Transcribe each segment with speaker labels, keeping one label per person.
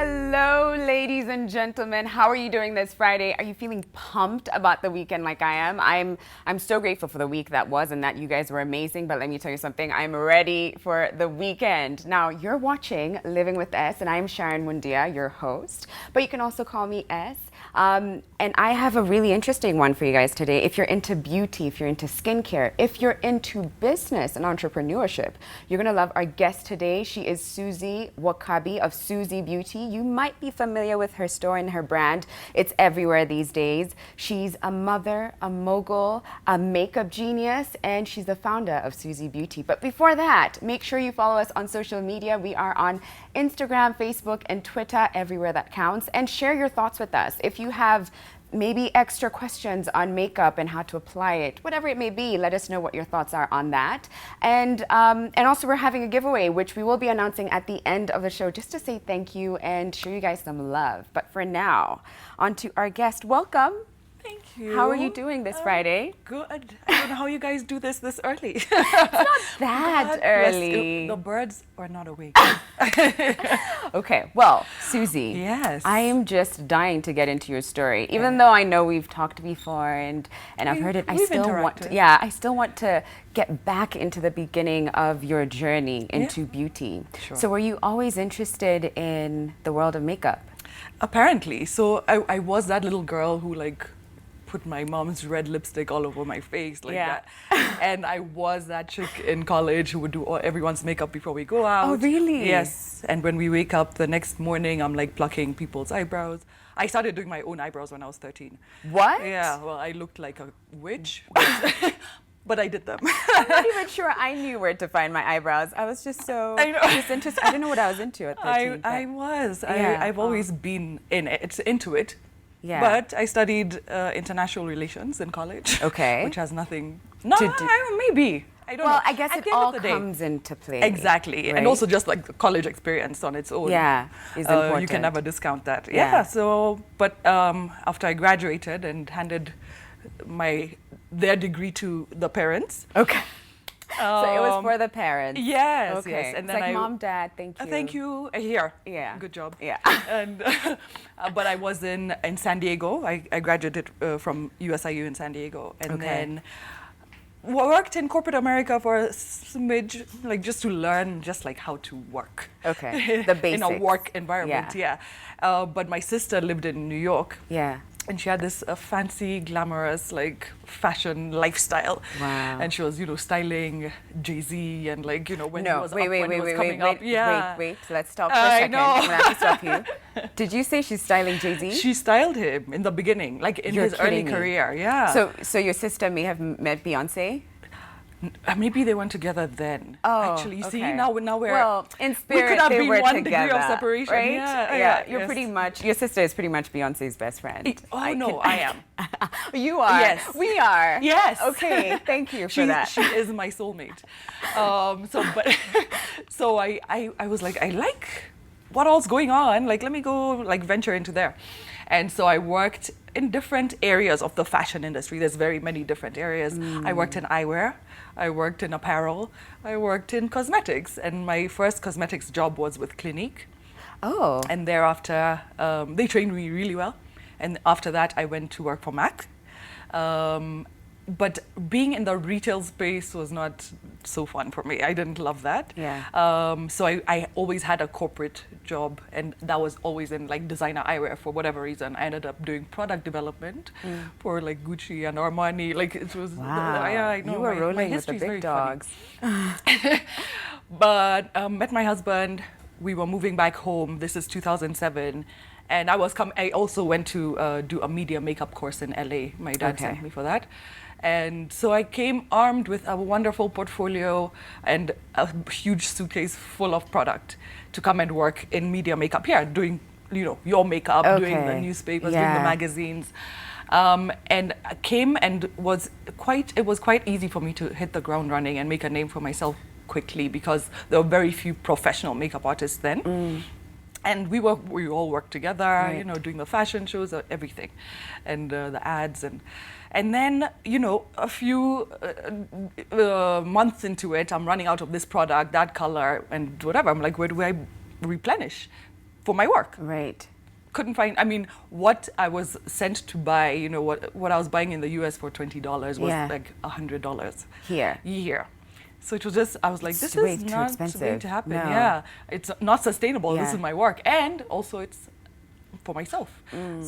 Speaker 1: Hello, ladies and gentlemen. How are you doing this Friday? Are you feeling pumped about the weekend like I am? I'm so grateful for the week that was and that you guys were amazing. But let me tell you something. I'm ready for the weekend. Now, you're watching Living with S, and I'm Sharon Mundia, your host. But you can also call me S. And I have a really interesting one for you guys today. If you're into beauty, if you're into skincare, if you're into business and entrepreneurship, you're going to love our guest today. She is Susan Wokabi of SuzieBeauty. You might be familiar with her store and her brand. It's everywhere these days. She's a mother, a mogul, a makeup genius, and she's the founder of SuzieBeauty. But before that, make sure you follow us on social media. We are on Instagram, Facebook, and Twitter, everywhere that counts. And share your thoughts with us. If you have maybe extra questions on makeup and how to apply it, whatever it may be, let us know what your thoughts are on that. And also we're having a giveaway, which we will be announcing at the end of the show, just to say thank you and show you guys some love. But for now, on to our guest. Welcome.
Speaker 2: Thank you.
Speaker 1: How are you doing this Friday?
Speaker 2: Good. I don't know how you guys do this early.
Speaker 1: It's not that early.
Speaker 2: The birds are not awake.
Speaker 1: Okay, well, Susie.
Speaker 2: Yes.
Speaker 1: I am just dying to get into your story. Even though I know we've talked before and I've heard it, I still want to get back into the beginning of your journey into beauty.
Speaker 2: Sure.
Speaker 1: So were you always interested in the world of makeup?
Speaker 2: Apparently. So I was that little girl who put my mom's red lipstick all over my face that. And I was that chick in college who would do everyone's makeup before we go out.
Speaker 1: Oh, really?
Speaker 2: Yes. And when we wake up the next morning, I'm plucking people's eyebrows. I started doing my own eyebrows when I was 13.
Speaker 1: What?
Speaker 2: Yeah, well, I looked like a witch. But I did them.
Speaker 1: I'm not even sure I knew where to find my eyebrows. I was just just interested. I didn't know what I was into at 13.
Speaker 2: I've always been into it.
Speaker 1: Yeah.
Speaker 2: But I studied international relations in college.
Speaker 1: Okay.
Speaker 2: Which has nothing to do. Maybe. I don't know.
Speaker 1: Well, I guess it all comes into play.
Speaker 2: Exactly.
Speaker 1: Right?
Speaker 2: And also just the college experience on its own.
Speaker 1: Yeah, is important.
Speaker 2: You can never discount that.
Speaker 1: Yeah.
Speaker 2: But after I graduated and handed their degree to the parents.
Speaker 1: Okay. So it was for the parents.
Speaker 2: Yes,
Speaker 1: okay.
Speaker 2: yes.
Speaker 1: And then Mom, Dad, thank you.
Speaker 2: Thank you. Here.
Speaker 1: Yeah.
Speaker 2: Good job.
Speaker 1: Yeah.
Speaker 2: And but I was in San Diego. I graduated from USIU in San Diego, and then worked in corporate America for a smidge, just to learn how to work.
Speaker 1: Okay. The basics.
Speaker 2: In a work environment. Yeah. But my sister lived in New York.
Speaker 1: Yeah.
Speaker 2: And she had this fancy, glamorous, fashion lifestyle.
Speaker 1: Wow.
Speaker 2: And she was, styling Jay-Z and when he was coming
Speaker 1: up.
Speaker 2: up. Yeah.
Speaker 1: Wait. Let's stop for a second. I'm going to have to stop you. Did you say she's styling Jay-Z?
Speaker 2: She styled him in the beginning, in his early career. Yeah.
Speaker 1: So your sister may have met Beyonce?
Speaker 2: Maybe they went together then.
Speaker 1: Oh,
Speaker 2: actually, you see,
Speaker 1: okay.
Speaker 2: now we're
Speaker 1: in spirit,
Speaker 2: we could have been
Speaker 1: were
Speaker 2: one
Speaker 1: together,
Speaker 2: degree of separation,
Speaker 1: right?
Speaker 2: Yeah.
Speaker 1: You're pretty much. Your sister is pretty much Beyonce's best friend.
Speaker 2: I am.
Speaker 1: You are.
Speaker 2: Yes,
Speaker 1: we are.
Speaker 2: Yes.
Speaker 1: Okay. Thank you for that.
Speaker 2: She is my soulmate. So I was I like what all's going on. Let me go venture into there. And so I worked in different areas of the fashion industry. There's very many different areas. I worked in eyewear. I worked in apparel. I worked in cosmetics. And my first cosmetics job was with Clinique.
Speaker 1: Oh.
Speaker 2: And thereafter, they trained me really well. And after that, I went to work for MAC. But being in the retail space was not so fun for me. I didn't love that.
Speaker 1: Yeah.
Speaker 2: So I always had a corporate job, and that was always in designer eyewear for whatever reason. I ended up doing product development for Gucci and Armani. It was I know
Speaker 1: you were rolling
Speaker 2: my
Speaker 1: with the big
Speaker 2: very
Speaker 1: dogs.
Speaker 2: But met my husband. We were moving back home. This is 2007. And I also went to do a media makeup course in LA. My dad sent me for that. And so I came armed with a wonderful portfolio and a huge suitcase full of product to come and work in media makeup here, doing your makeup, doing the newspapers, doing the magazines. And I came and it was quite easy for me to hit the ground running and make a name for myself quickly, because there were very few professional makeup artists then. And we all worked together, doing the fashion shows, everything, and the ads, and then a few months into it, I'm running out of this product, that color, and whatever. I'm where do I replenish? for my work.
Speaker 1: Right.
Speaker 2: Couldn't find, I mean, what I was sent to buy, you know, what I was buying in the US for $20 was like $100 here. So it was just, I was like,
Speaker 1: It's
Speaker 2: this
Speaker 1: way
Speaker 2: is
Speaker 1: too
Speaker 2: not
Speaker 1: expensive.
Speaker 2: going to happen.
Speaker 1: No.
Speaker 2: Yeah, it's not sustainable.
Speaker 1: Yeah.
Speaker 2: This is my work. And also it's for myself.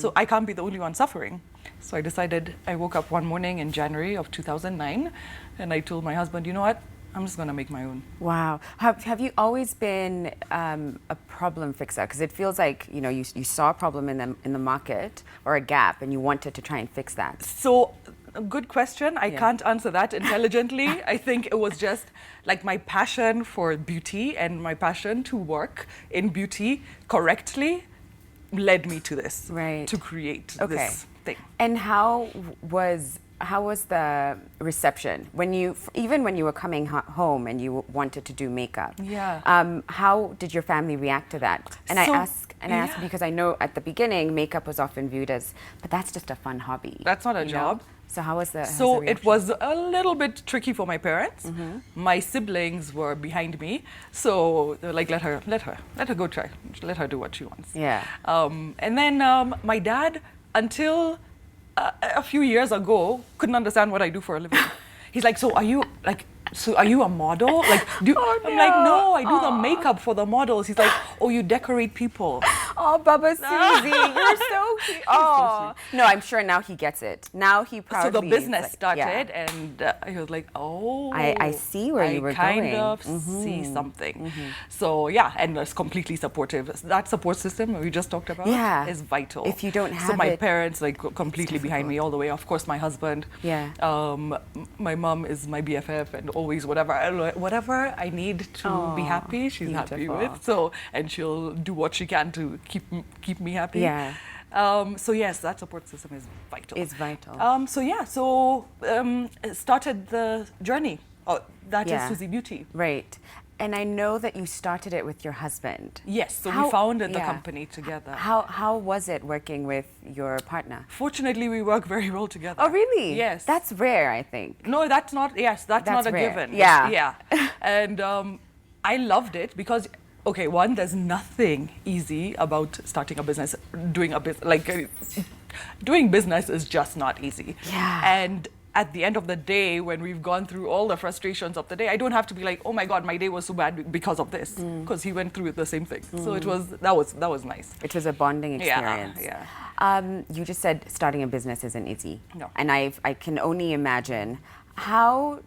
Speaker 2: So I can't be the only one suffering. So I decided, I woke up one morning in January of 2009 and I told my husband, you know what? I'm just going to make my own.
Speaker 1: Wow. Have you always been a problem fixer? Because it feels like, you know, you saw a problem in the market or a gap and you wanted to try and fix that.
Speaker 2: So, a good question. I can't answer that intelligently. I think it was just like my passion for beauty and my passion to work in beauty correctly led me to this,
Speaker 1: Right.
Speaker 2: to create this thing.
Speaker 1: And how was the reception even when you were coming home and you wanted to do makeup?
Speaker 2: Yeah.
Speaker 1: How did your family react to that? And I ask because I know at the beginning makeup was often viewed as, but that's just a fun hobby.
Speaker 2: That's not a job.
Speaker 1: Know? So how was the
Speaker 2: So it was a little bit tricky for my parents. My siblings were behind me, so they were like, let her go try, let her do what she wants.
Speaker 1: Yeah.
Speaker 2: And then my dad, until a few years ago, couldn't understand what I do for a living. He's like, so are you a model? Like, I'm like, no, I do the makeup for the models. He's like, oh, you decorate people.
Speaker 1: Oh, Baba Susie, you're so cute. Oh, no, I'm sure now he gets it. Now he proudly.
Speaker 2: So the business
Speaker 1: like,
Speaker 2: started, and he was like, oh,
Speaker 1: I see where you were
Speaker 2: going.
Speaker 1: going.
Speaker 2: I kind of see something. So yeah, and it's completely supportive. That support system we just talked about is vital.
Speaker 1: If you don't have
Speaker 2: so my
Speaker 1: it,
Speaker 2: parents like completely behind me all the way. Of course, my husband.
Speaker 1: Yeah.
Speaker 2: My mom is my BFF, and always whatever I need to be happy, she's happy with. So, and she'll do what she can to keep me happy.
Speaker 1: Yeah.
Speaker 2: So yes, that support system is vital.
Speaker 1: It's vital.
Speaker 2: Started the journey. That is SuzieBeauty.
Speaker 1: Right. And I know that you started it with your husband.
Speaker 2: Yes, so we founded the company together.
Speaker 1: How was it working with your partner?
Speaker 2: Fortunately, we work very well together.
Speaker 1: Oh, really?
Speaker 2: Yes.
Speaker 1: That's rare, I think.
Speaker 2: No, that's not a
Speaker 1: rare.
Speaker 2: given.
Speaker 1: Yeah.
Speaker 2: And I loved it because, okay, one, there's nothing easy about starting a business, doing a business. Doing business is just not easy.
Speaker 1: Yeah.
Speaker 2: And at the end of the day, when we've gone through all the frustrations of the day, I don't have to be like, oh my God, my day was so bad because of this, because he went through the same thing. So that was nice.
Speaker 1: It was a bonding experience.
Speaker 2: Yeah.
Speaker 1: You just said starting a business isn't easy.
Speaker 2: No.
Speaker 1: And I can only imagine how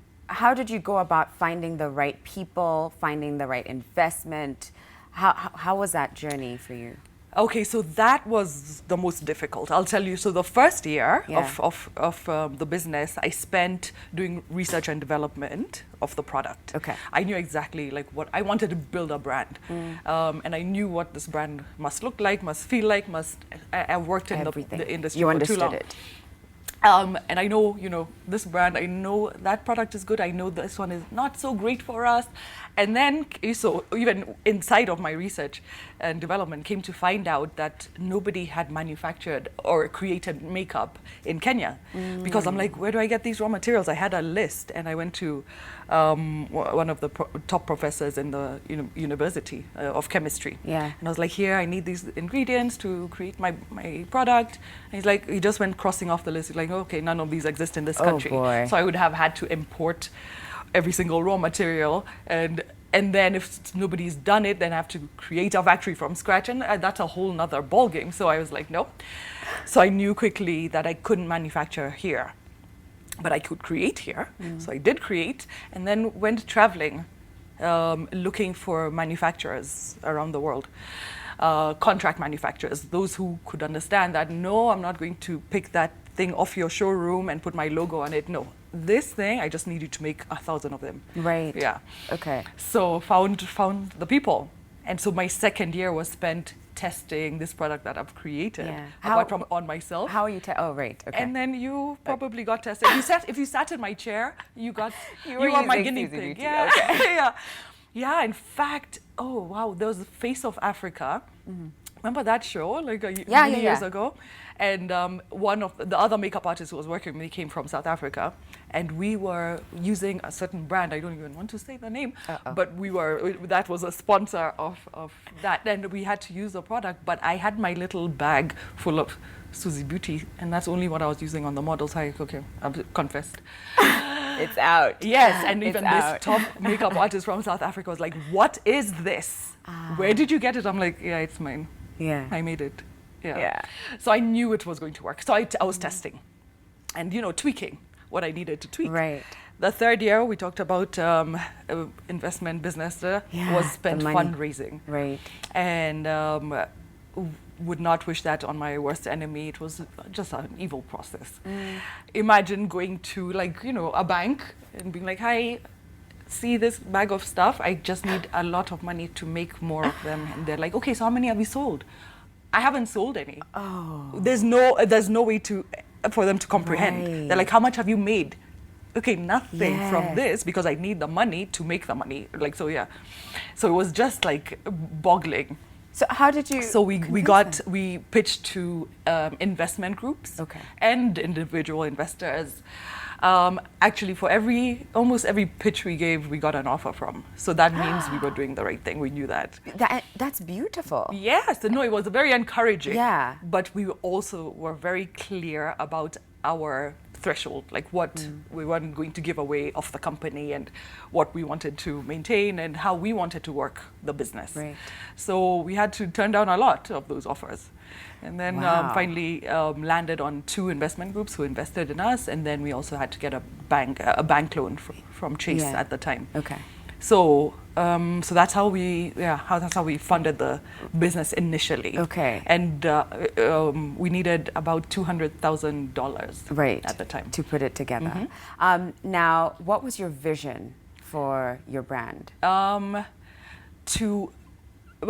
Speaker 1: did you go about finding the right people, finding the right investment? How was that journey for you?
Speaker 2: Okay, so that was the most difficult. I'll tell you. So the first year of the business, I spent doing research and development of the product.
Speaker 1: Okay.
Speaker 2: I knew exactly like what I wanted to build a brand, and I knew what this brand must look like, must feel like, I worked in the industry
Speaker 1: you
Speaker 2: for
Speaker 1: understood
Speaker 2: too long.
Speaker 1: it.
Speaker 2: And I know, this brand, I know that product is good, I know this one is not so great for us. And then, so even inside of my research and development, came to find out that nobody had manufactured or created makeup in Kenya. Because I'm like, where do I get these raw materials? I had a list, and I went to one of the top professors in the University of Chemistry.
Speaker 1: Yeah.
Speaker 2: And I was like, here, I need these ingredients to create my product. And he's like, he just went crossing off the list. He's like, okay, none of these exist in this country.
Speaker 1: Boy.
Speaker 2: So I would have had to import every single raw material, and then if nobody's done it, then I have to create a factory from scratch, and that's a whole nother ballgame. So I was like, no. So I knew quickly that I couldn't manufacture here, but I could create here. So I did create, and then went traveling, looking for manufacturers around the world. Contract manufacturers, those who could understand that, no, I'm not going to pick that thing off your showroom and put my logo on it. No, this thing, I just need you to make 1,000 of them.
Speaker 1: Right.
Speaker 2: Yeah.
Speaker 1: Okay.
Speaker 2: So found the people. And so my second year was spent testing this product that I've created, apart from on myself.
Speaker 1: How are you oh, right. Okay.
Speaker 2: And then you probably got tested. If you sat in my chair, you were my guinea pig. Yeah.
Speaker 1: Okay.
Speaker 2: Yeah. In fact, oh wow, there was the Face of Africa. Remember that show, like
Speaker 1: Yeah,
Speaker 2: many
Speaker 1: yeah,
Speaker 2: years
Speaker 1: yeah.
Speaker 2: ago? And one of the other makeup artists who was working with me came from South Africa, and we were using a certain brand. I don't even want to say the name, but that was a sponsor of that, and we had to use the product. But I had my little bag full of SuzieBeauty, and that's only what I was using on the models. Okay, I've confessed.
Speaker 1: It's out.
Speaker 2: Yes, and
Speaker 1: It's
Speaker 2: even
Speaker 1: out.
Speaker 2: this top makeup artist from South Africa was like, "What is this? Where did you get it?" I'm like, "Yeah, it's mine.
Speaker 1: Yeah.
Speaker 2: I made it."
Speaker 1: Yeah.
Speaker 2: So I knew it was going to work. So I was testing and, tweaking what I needed to tweak.
Speaker 1: Right.
Speaker 2: The third year, we talked about investment business was spent
Speaker 1: the money.
Speaker 2: fundraising.
Speaker 1: Right.
Speaker 2: And would not wish that on my worst enemy. It was just an evil process. Imagine going to a bank and being like, "Hi, see this bag of stuff? I just need a lot of money to make more of them." And they're like, "Okay, so how many have you sold?" I haven't sold any.
Speaker 1: Oh.
Speaker 2: There's no way for them to comprehend.
Speaker 1: Right.
Speaker 2: They're like, "How much have you made?" Okay, nothing from
Speaker 1: Yes.
Speaker 2: this because I need the money to make the money. So it was just like boggling.
Speaker 1: So how did you?
Speaker 2: So we
Speaker 1: convince them?
Speaker 2: we pitched to investment groups
Speaker 1: Okay.
Speaker 2: and individual investors. Actually, for almost every pitch we gave, we got an offer from. So that means we were doing the right thing. We knew that.
Speaker 1: That's beautiful.
Speaker 2: Yes, no, it was very encouraging.
Speaker 1: Yeah.
Speaker 2: But we also were very clear about our threshold, like what we weren't going to give away of the company and what we wanted to maintain and how we wanted to work the business.
Speaker 1: Right.
Speaker 2: So we had to turn down a lot of those offers. And then
Speaker 1: Wow.
Speaker 2: finally landed on 2 investment groups who invested in us, and then we also had to get a bank loan from Chase
Speaker 1: Yeah.
Speaker 2: at the time.
Speaker 1: Okay.
Speaker 2: So that's how we funded the business initially.
Speaker 1: Okay.
Speaker 2: And we needed about $200,000
Speaker 1: Right.
Speaker 2: at the time.
Speaker 1: To put it together.
Speaker 2: Mm-hmm.
Speaker 1: Now, what was your vision for your brand?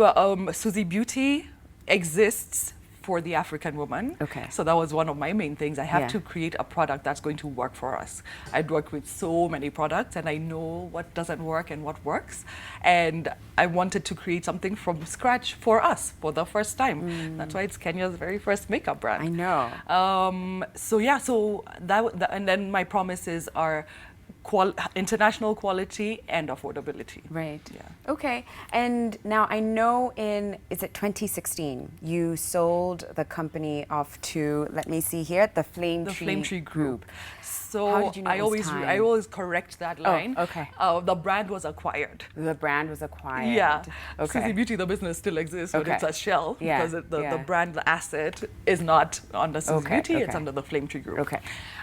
Speaker 2: SuzieBeauty exists for the African woman.
Speaker 1: Okay.
Speaker 2: So that was one of my main things. I have
Speaker 1: Yeah.
Speaker 2: to create a product that's going to work for us. I'd worked with so many products and I know what doesn't work and what works. And I wanted to create something from scratch for us for the first time. That's why it's Kenya's very first makeup brand.
Speaker 1: I know.
Speaker 2: And then my promises are international quality and affordability.
Speaker 1: Right.
Speaker 2: Yeah.
Speaker 1: Okay. And now I know is it 2016, you sold the company off to, let me see here, the Flame Tree Group.
Speaker 2: So
Speaker 1: How did you know
Speaker 2: I
Speaker 1: it was time?
Speaker 2: always correct that line.
Speaker 1: okay.
Speaker 2: The brand was acquired.
Speaker 1: The brand was acquired.
Speaker 2: Yeah.
Speaker 1: Okay.
Speaker 2: SuzieBeauty, the business still exists, but
Speaker 1: Okay.
Speaker 2: it's a shell
Speaker 1: Yeah,
Speaker 2: because the
Speaker 1: yeah.
Speaker 2: brand, the asset, is not under SuzieBeauty, it's
Speaker 1: okay.
Speaker 2: under the Flame Tree Group.
Speaker 1: Okay.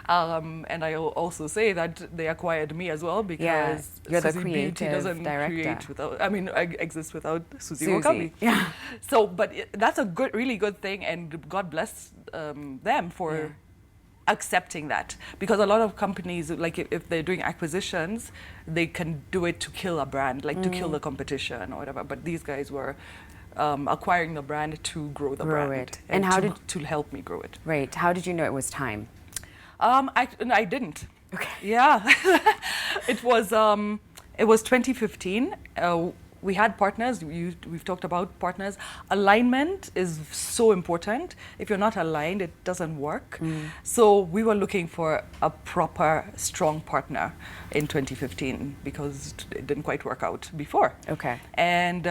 Speaker 2: And I also say that they acquired me as well because
Speaker 1: you're the
Speaker 2: SuzieBeauty
Speaker 1: creative
Speaker 2: doesn't
Speaker 1: director.
Speaker 2: exist without Susie
Speaker 1: Susie.
Speaker 2: Wokabi.
Speaker 1: Yeah.
Speaker 2: So, but that's a really good thing, and God bless them for
Speaker 1: Yeah.
Speaker 2: accepting that, because a lot of companies, like if they're doing acquisitions, they can do it to kill a brand, like to kill the competition or whatever. But these guys were acquiring the brand to grow the
Speaker 1: Grow
Speaker 2: brand
Speaker 1: it. And how
Speaker 2: to help me grow it.
Speaker 1: Right. How did you know it was time?
Speaker 2: I didn't.
Speaker 1: Okay.
Speaker 2: Yeah, it was 2015. We had partners. We've talked about partners. Alignment is so important. If you're not aligned, it doesn't work. So we were looking for a proper, strong partner in 2015 because it didn't quite work out before.
Speaker 1: Okay.
Speaker 2: And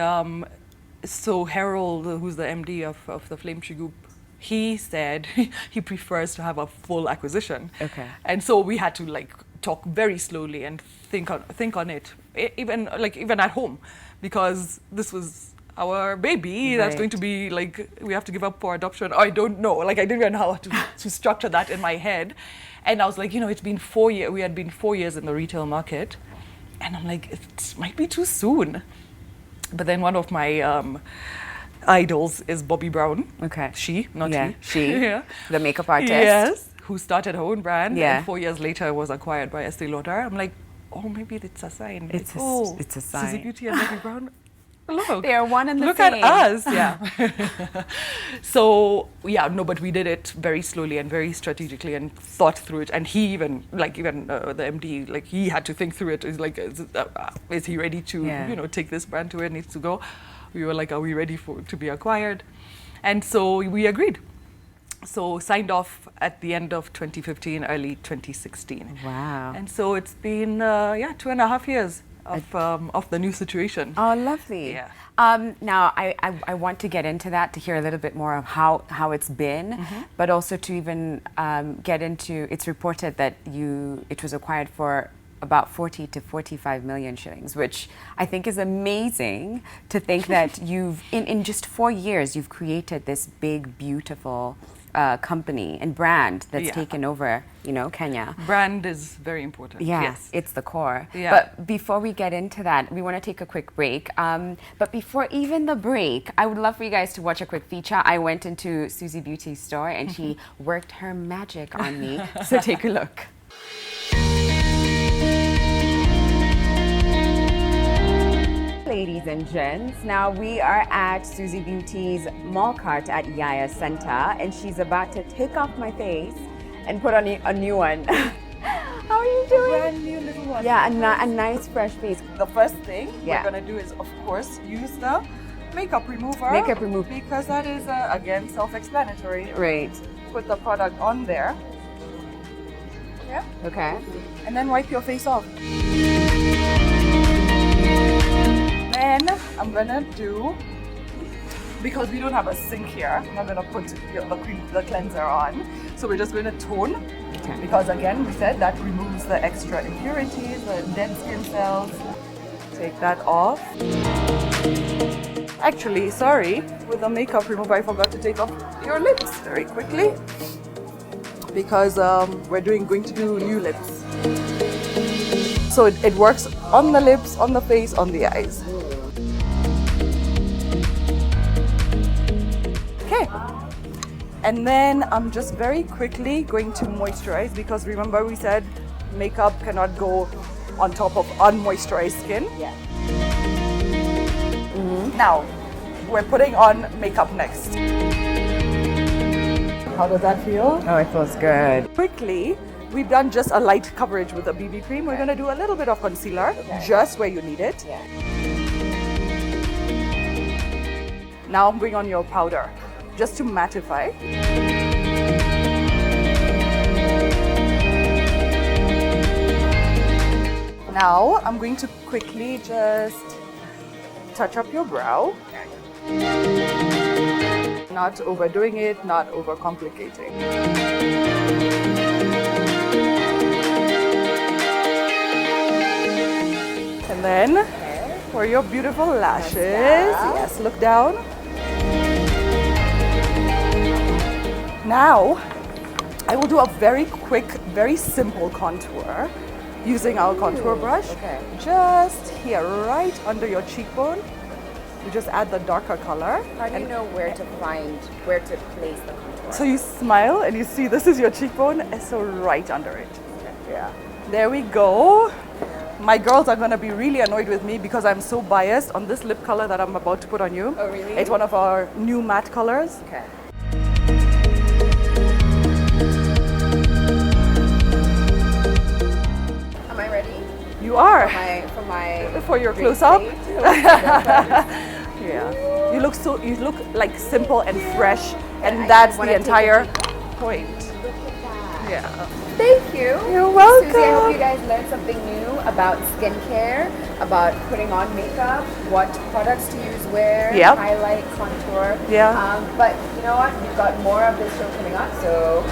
Speaker 2: so Harold, who's the MD of the Flame Tree Group, he said he prefers to have a full acquisition.
Speaker 1: Okay.
Speaker 2: And so we had to talk very slowly and think on it, even at home, because this was our baby that's going to be we have to give up for adoption. I don't know. I didn't even know how to structure that in my head. And I was like, it's been 4 years. We had been 4 years in the retail market, and I'm like, it might be too soon. But then one of my idols is Bobbi Brown.
Speaker 1: Okay.
Speaker 2: She, not
Speaker 1: Yeah,
Speaker 2: he.
Speaker 1: she.
Speaker 2: Yeah.
Speaker 1: The makeup artist.
Speaker 2: Yes. Who started her own brand.
Speaker 1: Yeah.
Speaker 2: And 4 years later was acquired by Estee Lauder. I'm like, oh, maybe it's a sign.
Speaker 1: It's a sign.
Speaker 2: SuzieBeauty and Bobbi Brown. Look.
Speaker 1: They are one and the
Speaker 2: Look
Speaker 1: same.
Speaker 2: at us. Yeah. So, but we did it very slowly and very strategically and thought through it. And he even the MD, he had to think through it. He's like, is he ready to, take this brand to where it needs to go? We were like, are we ready to be acquired? And so we agreed. So signed off at the end of 2015, early 2016.
Speaker 1: Wow.
Speaker 2: And so it's been 2.5 years of the new situation.
Speaker 1: Oh, lovely.
Speaker 2: Yeah.
Speaker 1: Now, I want to get into that, to hear a little bit more of how it's been, but also to even get into, it's reported that it was acquired for about 40 to 45 million shillings, which I think is amazing to think that you've, in just 4 years, you've created this big, beautiful company and brand that's taken over, Kenya.
Speaker 2: Brand is very important.
Speaker 1: Yeah,
Speaker 2: Yes.
Speaker 1: it's the core.
Speaker 2: Yeah.
Speaker 1: But before we get into that, we want to take a quick break. But before even the break, I would love for you guys to watch a quick feature. I went into SuzieBeauty's store and she worked her magic on me. So take a look. Ladies and gents, now we are at SuzieBeauty's mall cart at Yaya Center, and she's about to take off my face and put on a new one. How are you doing?
Speaker 2: Brand new little one.
Speaker 1: Yeah, a nice fresh face.
Speaker 2: The first thing
Speaker 1: Yeah.
Speaker 2: we're going to do is, of course, use the makeup remover.
Speaker 1: Makeup remover.
Speaker 2: Because that is, again, self-explanatory.
Speaker 1: Right.
Speaker 2: Put the product on there. Yeah.
Speaker 1: Okay.
Speaker 2: And then wipe your face off. Then I'm gonna do, because we don't have a sink here, I'm not gonna put the cleanser on. So we're just gonna tone, because again, we said that removes the extra impurities, the dead skin cells. Take that off. Actually, sorry, with the makeup remover, I forgot to take off your lips very quickly, because we're going to do new lips. So it works on the lips, on the face, on the eyes. Okay. And then I'm just very quickly going to moisturize, because remember we said makeup cannot go on top of unmoisturized skin.
Speaker 1: Yeah.
Speaker 2: Now, we're putting on makeup next. How does that feel?
Speaker 1: Oh, it feels good.
Speaker 2: Quickly, we've done just a light coverage with a BB cream. We're going to do a little bit of concealer, just where you need it.
Speaker 1: Yeah.
Speaker 2: Now bring on your powder, just to mattify. Now I'm going to quickly just touch up your brow. Not overdoing it, not overcomplicating. And then for your beautiful lashes, yes, look down. Now, I will do a very quick, very simple contour using our contour brush.
Speaker 1: Okay.
Speaker 2: Just here, right under your cheekbone. You just add the darker color.
Speaker 1: How do you know where to place the contour?
Speaker 2: So you smile and you see this is your cheekbone, and so right under it. Yeah. There we go. My girls are going to be really annoyed with me because I'm so biased on this lip color that I'm about to put on you.
Speaker 1: Oh, really?
Speaker 2: It's one of our new matte colors.
Speaker 1: Okay. Am I ready?
Speaker 2: You are. For your
Speaker 1: big
Speaker 2: close-up?
Speaker 1: plate?
Speaker 2: Yeah. You look like simple and fresh, and
Speaker 1: I
Speaker 2: that's
Speaker 1: wanna
Speaker 2: the
Speaker 1: take a
Speaker 2: entire
Speaker 1: peek.
Speaker 2: point.
Speaker 1: Look at that.
Speaker 2: Yeah.
Speaker 1: Thank you.
Speaker 2: You're welcome.
Speaker 1: Susie, I hope you guys learned something new about skincare, about putting on makeup, what products to use where,
Speaker 2: Yep.
Speaker 1: highlight, contour.
Speaker 2: Yeah.
Speaker 1: But you know what? We've got more of this show coming up, so.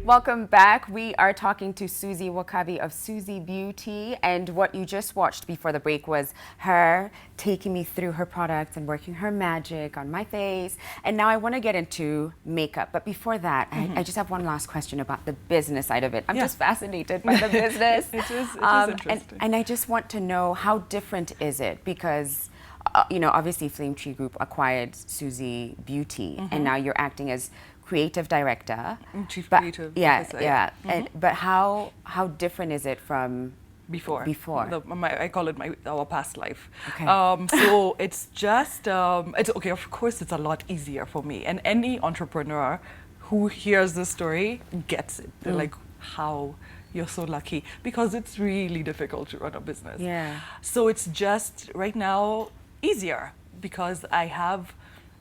Speaker 1: Welcome back. We are talking to Susie Wokabi of SuzieBeauty, and what you just watched before the break was her taking me through her products and working her magic on my face. And now I want to get into makeup, but before that, I just have one last question about the business side of it. I'm just fascinated by the business.
Speaker 2: It is interesting.
Speaker 1: And I just want to know, how different is it? Because obviously Flame Tree Group acquired SuzieBeauty, and now you're acting as creative director,
Speaker 2: Chief
Speaker 1: but,
Speaker 2: creative officer.
Speaker 1: But how different is it from
Speaker 2: Before. I call it our past life.
Speaker 1: Okay.
Speaker 2: So it's just, it's okay, of course it's a lot easier for me. And any entrepreneur who hears this story gets it. They're like, how you're so lucky, because it's really difficult to run a business.
Speaker 1: Yeah.
Speaker 2: So it's just right now easier because I have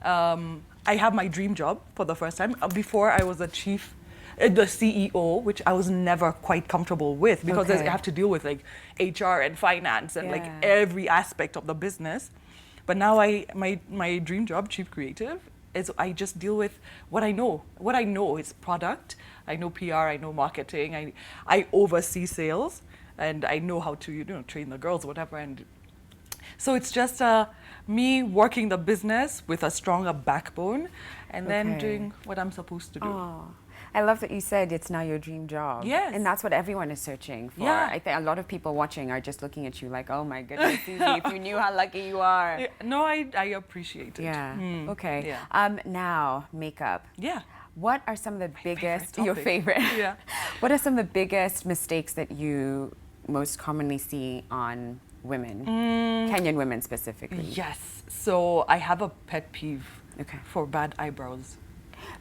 Speaker 2: my dream job for the first time. Before I was the CEO, which I was never quite comfortable with because
Speaker 1: Okay.
Speaker 2: I have to deal with like HR and finance and like
Speaker 1: Yeah.
Speaker 2: every aspect of the business. But now my dream job, chief creative, is I just deal with what I know. What I know is product. I know PR. I know marketing. I oversee sales, and I know how to train the girls, whatever. And so it's just me working the business with a stronger backbone, and then
Speaker 1: Okay.
Speaker 2: doing what I'm supposed to do.
Speaker 1: Oh, I love that you said it's now your dream job.
Speaker 2: Yes.
Speaker 1: And that's what everyone is searching for.
Speaker 2: Yeah.
Speaker 1: I think a lot of people watching are just looking at you like, oh my goodness, Susie, if you knew how lucky you are.
Speaker 2: Yeah, no, I appreciate it.
Speaker 1: Yeah. Okay.
Speaker 2: Yeah.
Speaker 1: Now, makeup.
Speaker 2: Yeah.
Speaker 1: What are some of the biggest,
Speaker 2: favorite
Speaker 1: your
Speaker 2: topic.
Speaker 1: favorite?
Speaker 2: Yeah.
Speaker 1: What are some of the biggest mistakes that you most commonly see on women, Kenyan women specifically?
Speaker 2: Yes. So I have a pet peeve
Speaker 1: Okay.
Speaker 2: for bad eyebrows.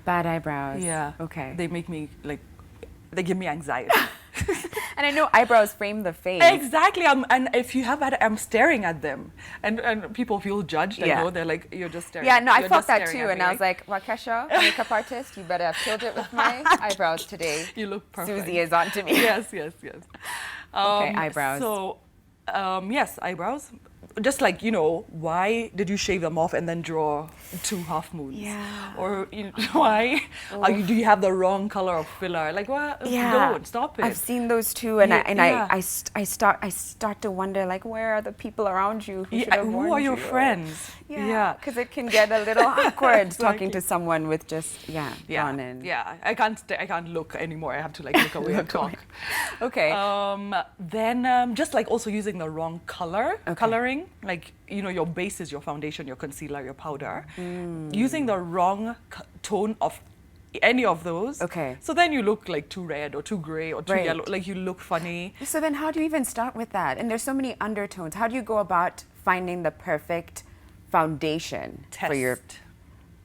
Speaker 1: Bad eyebrows.
Speaker 2: Yeah.
Speaker 1: Okay.
Speaker 2: They make me they give me anxiety.
Speaker 1: And I know eyebrows frame the face.
Speaker 2: Exactly. And if you have I'm staring at them, and people feel judged.
Speaker 1: Yeah.
Speaker 2: I know they're like, you're just staring.
Speaker 1: Yeah, no, I
Speaker 2: You're
Speaker 1: felt
Speaker 2: just
Speaker 1: that
Speaker 2: staring
Speaker 1: too,
Speaker 2: at
Speaker 1: and
Speaker 2: me,
Speaker 1: I was like, Wakesha, makeup artist, you better have killed it with my eyebrows today.
Speaker 2: You look perfect.
Speaker 1: Susie is on to me.
Speaker 2: Yes.
Speaker 1: Okay, eyebrows.
Speaker 2: So, yes, eyebrows. Just like, why did you shave them off and then draw 2 half moons?
Speaker 1: Yeah.
Speaker 2: Or why do you have the wrong color of filler? Like, what?
Speaker 1: Yeah,
Speaker 2: Don't stop it.
Speaker 1: I've seen those too, and
Speaker 2: Yeah.
Speaker 1: I start to wonder, like, where are the people around you who should have
Speaker 2: Who
Speaker 1: warned
Speaker 2: are your
Speaker 1: you?
Speaker 2: friends?
Speaker 1: Yeah, because it can get a little awkward talking
Speaker 2: Exactly.
Speaker 1: to someone with just gone in.
Speaker 2: Yeah. I can't look anymore. I have to look away and talk.
Speaker 1: Okay.
Speaker 2: Then just like also using the wrong
Speaker 1: Okay.
Speaker 2: coloring, like your base is your foundation, your concealer, your powder. Using the wrong tone of any of those.
Speaker 1: Okay.
Speaker 2: So then you look like too red or too gray or too
Speaker 1: Right.
Speaker 2: yellow. Like you look funny.
Speaker 1: So then how do you even start with that? And there's so many undertones. How do you go about finding the perfect foundation for your...
Speaker 2: Test.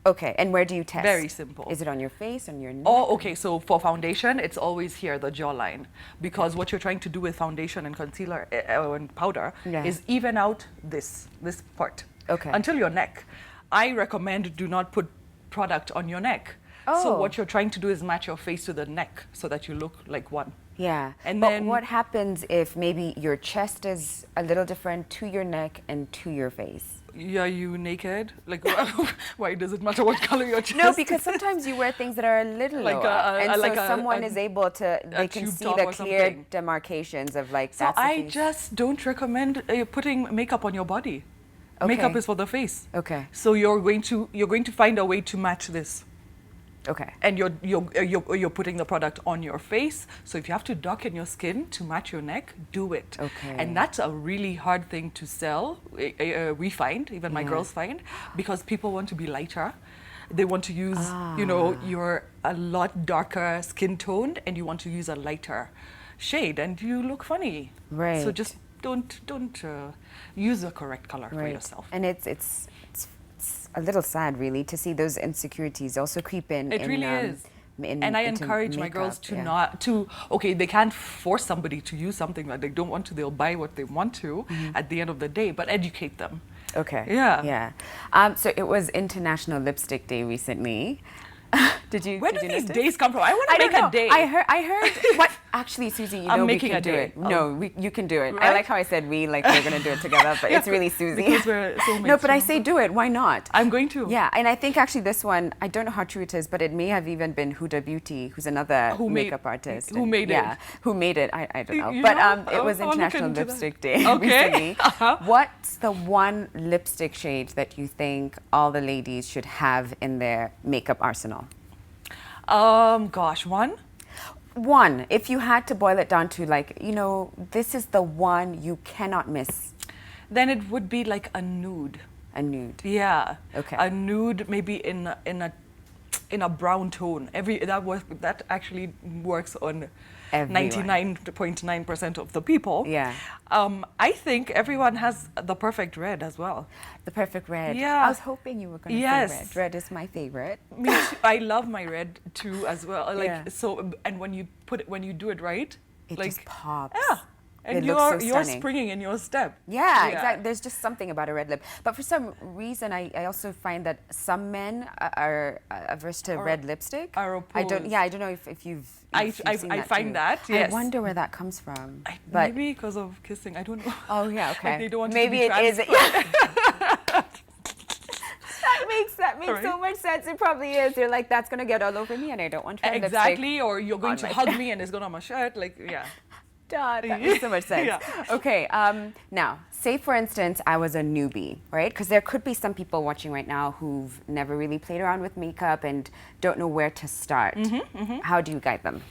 Speaker 1: Okay, and where do you test?
Speaker 2: Very simple.
Speaker 1: Is it on your face, on your neck?
Speaker 2: Oh, okay. So for foundation, it's always here, the jawline, because what you're trying to do with foundation and concealer and powder
Speaker 1: Yeah.
Speaker 2: is even out this part.
Speaker 1: Okay.
Speaker 2: Until your neck. I recommend do not put product on your neck.
Speaker 1: Oh.
Speaker 2: So what you're trying to do is match your face to the neck so that you look like one.
Speaker 1: Yeah.
Speaker 2: And
Speaker 1: but
Speaker 2: then-
Speaker 1: what happens if maybe your chest is a little different to your neck and to your face?
Speaker 2: Are you naked? Like, why does it matter what color your chest
Speaker 1: No,
Speaker 2: is?
Speaker 1: because sometimes you wear things that are a little
Speaker 2: Like
Speaker 1: lower,
Speaker 2: a-
Speaker 1: and
Speaker 2: like
Speaker 1: so
Speaker 2: a-
Speaker 1: someone
Speaker 2: a-
Speaker 1: is able to, they
Speaker 2: a
Speaker 1: can
Speaker 2: tube
Speaker 1: see
Speaker 2: top
Speaker 1: the
Speaker 2: or
Speaker 1: clear
Speaker 2: something.
Speaker 1: demarcations of like,
Speaker 2: So
Speaker 1: that's the
Speaker 2: I
Speaker 1: face.
Speaker 2: just don't recommend putting makeup on your body.
Speaker 1: Okay.
Speaker 2: Makeup is for the face.
Speaker 1: Okay,
Speaker 2: So you're going to find a way to match this,
Speaker 1: okay.
Speaker 2: and you're putting the product on your face. So if you have to darken your skin to match your neck, do it.
Speaker 1: Okay.
Speaker 2: And that's a really hard thing to sell. We find, even my
Speaker 1: Yeah.
Speaker 2: girls find, because people want to be lighter. They want to use, you're a lot darker skin toned, and you want to use a lighter shade, and you look funny.
Speaker 1: Right.
Speaker 2: So just don't use the correct color for
Speaker 1: Right.
Speaker 2: yourself.
Speaker 1: And it's a little sad, really, to see those insecurities also creep in.
Speaker 2: It really is. And I encourage my girls to they can't force somebody to use something that they don't want to. They'll buy what they want to at the end of the day, but educate them.
Speaker 1: Okay.
Speaker 2: Yeah.
Speaker 1: So it was International Lipstick Day recently.
Speaker 2: Where do these
Speaker 1: notice?
Speaker 2: days come from? I want to make
Speaker 1: don't know.
Speaker 2: a day.
Speaker 1: I heard what actually, Susie, you
Speaker 2: I'm
Speaker 1: know
Speaker 2: making
Speaker 1: we can
Speaker 2: a
Speaker 1: do
Speaker 2: day.
Speaker 1: it. No, you can do it. I
Speaker 2: Right?
Speaker 1: like how I said we, like we're going to do it together, but it's really Susie.
Speaker 2: Because we're soulmates.
Speaker 1: No, but I say do it. Why not?
Speaker 2: I'm going to.
Speaker 1: Yeah, and I think actually this one, I don't know how true it is, but it may have even been Huda Beauty, who's another makeup artist.
Speaker 2: who made it?
Speaker 1: Yeah, who made it. I don't know.
Speaker 2: You
Speaker 1: But
Speaker 2: know?
Speaker 1: it was
Speaker 2: I'll look
Speaker 1: International
Speaker 2: into that.
Speaker 1: Lipstick Day
Speaker 2: Okay.
Speaker 1: recently. What's the one lipstick shade that you think all the ladies should have in their makeup arsenal?
Speaker 2: One.
Speaker 1: One, if you had to boil it down to like, this is the one you cannot miss.
Speaker 2: Then it would be like a nude.
Speaker 1: A nude.
Speaker 2: Yeah.
Speaker 1: Okay.
Speaker 2: A nude, maybe in a brown tone. That actually works on
Speaker 1: Everyone.
Speaker 2: 99.9% of the people.
Speaker 1: Yeah.
Speaker 2: I think everyone has the perfect red as well.
Speaker 1: The perfect red.
Speaker 2: Yeah.
Speaker 1: I was hoping you were going to
Speaker 2: Yes.
Speaker 1: say red. Red is my favorite.
Speaker 2: Me too. I love my red too as well.
Speaker 1: Yeah.
Speaker 2: So, and when you do it right,
Speaker 1: It just pops.
Speaker 2: Yeah. And
Speaker 1: It looks so
Speaker 2: you're
Speaker 1: stunning.
Speaker 2: springing in your step.
Speaker 1: Yeah, exactly. There's just something about a red lip. But for some reason, I also find that some men are averse to red lipstick.
Speaker 2: Are
Speaker 1: I don't.
Speaker 2: opposed.
Speaker 1: Yeah, I don't know if you've.
Speaker 2: I
Speaker 1: seen that
Speaker 2: find
Speaker 1: too.
Speaker 2: that, yes.
Speaker 1: I wonder where that comes from. But
Speaker 2: Maybe because of kissing. I don't know.
Speaker 1: oh yeah, okay.
Speaker 2: Like they don't want
Speaker 1: Maybe
Speaker 2: it to be
Speaker 1: it is.
Speaker 2: transferred.
Speaker 1: That makes so much sense. It probably is. They're like, that's gonna get all over me, and I don't want red lipstick.
Speaker 2: Exactly. Or you're going
Speaker 1: on
Speaker 2: to
Speaker 1: my
Speaker 2: hug me and it's going on my shirt. Like, yeah.
Speaker 1: Duh, that makes so much sense.
Speaker 2: Yeah.
Speaker 1: Okay, now, say for instance, I was a newbie, right? Because there could be some people watching right now who've never really played around with makeup and don't know where to start. How do you guide them?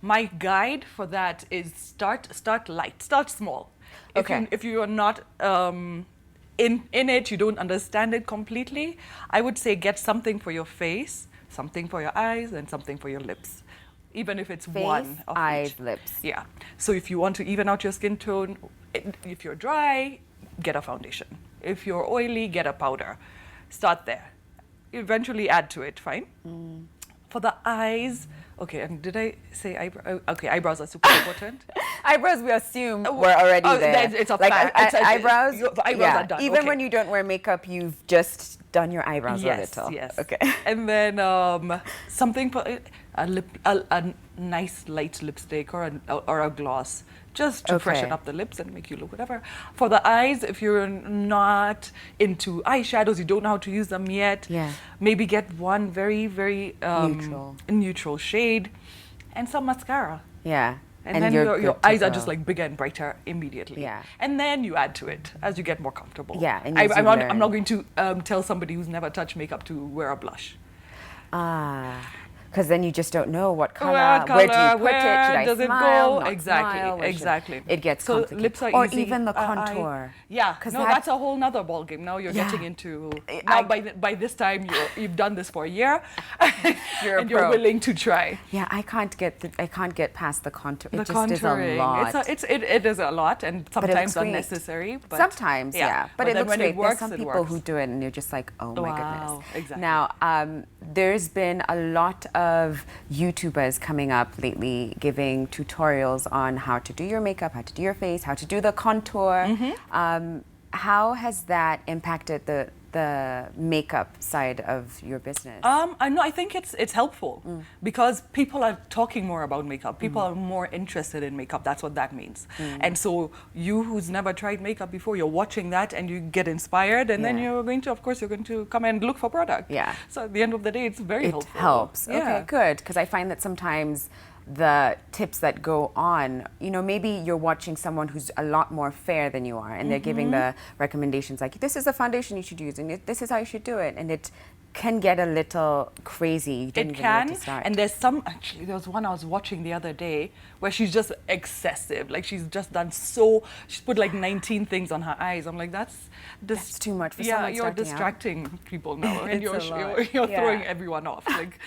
Speaker 2: My guide for that is start light, start small. If you are not in it, you don't understand it completely, I would say get something for your face, something for your eyes, and something for your lips. Even if it's
Speaker 1: Face,
Speaker 2: one of
Speaker 1: eyes,
Speaker 2: each.
Speaker 1: lips.
Speaker 2: Yeah. So if you want to even out your skin tone, if you're dry, get a foundation. If you're oily, get a powder. Start there. Eventually add to it, fine? For the eyes, okay, and did I say eyebrow? Okay, eyebrows are super important.
Speaker 1: Eyebrows, we assume, were already there.
Speaker 2: It's a
Speaker 1: like
Speaker 2: fact.
Speaker 1: eyebrows,
Speaker 2: Your eyebrows are done.
Speaker 1: Even
Speaker 2: Okay.
Speaker 1: when you don't wear makeup, you've just done your eyebrows a little.
Speaker 2: Yes.
Speaker 1: Okay.
Speaker 2: And then something for a nice light lipstick or a gloss, just to freshen up the lips and make you look whatever. For the eyes, if you're not into eyeshadows, you don't know how to use them yet, maybe get one very, very neutral shade and some mascara.
Speaker 1: Yeah.
Speaker 2: And then your eyes are just like bigger and brighter immediately.
Speaker 1: Yeah.
Speaker 2: And then you add to it as you get more comfortable.
Speaker 1: Yeah. And
Speaker 2: I'm not going to tell somebody who's never touched makeup to wear a blush.
Speaker 1: Because then you just don't know what color,
Speaker 2: where
Speaker 1: do you put it, should I
Speaker 2: does
Speaker 1: smile,
Speaker 2: it go?
Speaker 1: not
Speaker 2: Exactly,
Speaker 1: smile,
Speaker 2: exactly.
Speaker 1: It gets
Speaker 2: so
Speaker 1: complicated.
Speaker 2: Lips are
Speaker 1: or
Speaker 2: easy.
Speaker 1: even the contour.
Speaker 2: Because that's a whole nother ball game. Now you're getting into, now by this time you've done this for a year and you're willing to try.
Speaker 1: Yeah, I can't get past the contour. It
Speaker 2: The
Speaker 1: just is a
Speaker 2: contouring.
Speaker 1: lot.
Speaker 2: It is a lot and sometimes
Speaker 1: great.
Speaker 2: unnecessary. But
Speaker 1: Sometimes, yeah. But it
Speaker 2: then
Speaker 1: looks
Speaker 2: when
Speaker 1: great.
Speaker 2: it works,
Speaker 1: There's some
Speaker 2: it
Speaker 1: people
Speaker 2: works.
Speaker 1: who do it and you're just like, oh my
Speaker 2: Wow,
Speaker 1: goodness.
Speaker 2: exactly.
Speaker 1: Now, there's been a lot of YouTubers coming up lately giving tutorials on how to do your makeup, how to do your face, how to do the contour. How has that impacted the makeup side of your business?
Speaker 2: I think it's helpful because people are talking more about makeup. People are more interested in makeup. That's what that means. And so you who's never tried makeup before, you're watching that and you get inspired and then you're going to come and look for product.
Speaker 1: Yeah.
Speaker 2: So at the end of the day, it's very helpful.
Speaker 1: It helps.
Speaker 2: Yeah.
Speaker 1: Okay, good. Because I find that sometimes the tips that go on, maybe you're watching someone who's a lot more fair than you are and they're giving the recommendations like, this is the foundation you should use and this is how you should do it. And it can get a little crazy. You don't even know where to start.
Speaker 2: And there was one I was watching the other day where she's just excessive. Like she's just done she's put like 19 things on her eyes. I'm like, that's
Speaker 1: too much for someone
Speaker 2: you're
Speaker 1: starting
Speaker 2: distracting people now and you're
Speaker 1: lot.
Speaker 2: throwing everyone off. Like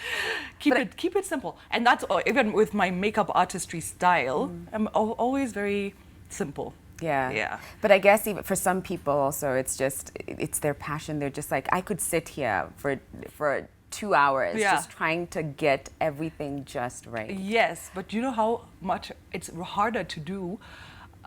Speaker 2: keep it simple. And that's even with my makeup artistry style, I'm always very simple.
Speaker 1: Yeah. But I guess even for some people also, it's their passion. They're just like, I could sit here for 2 hours just trying to get everything just right.
Speaker 2: Yes, but you know how much it's harder to do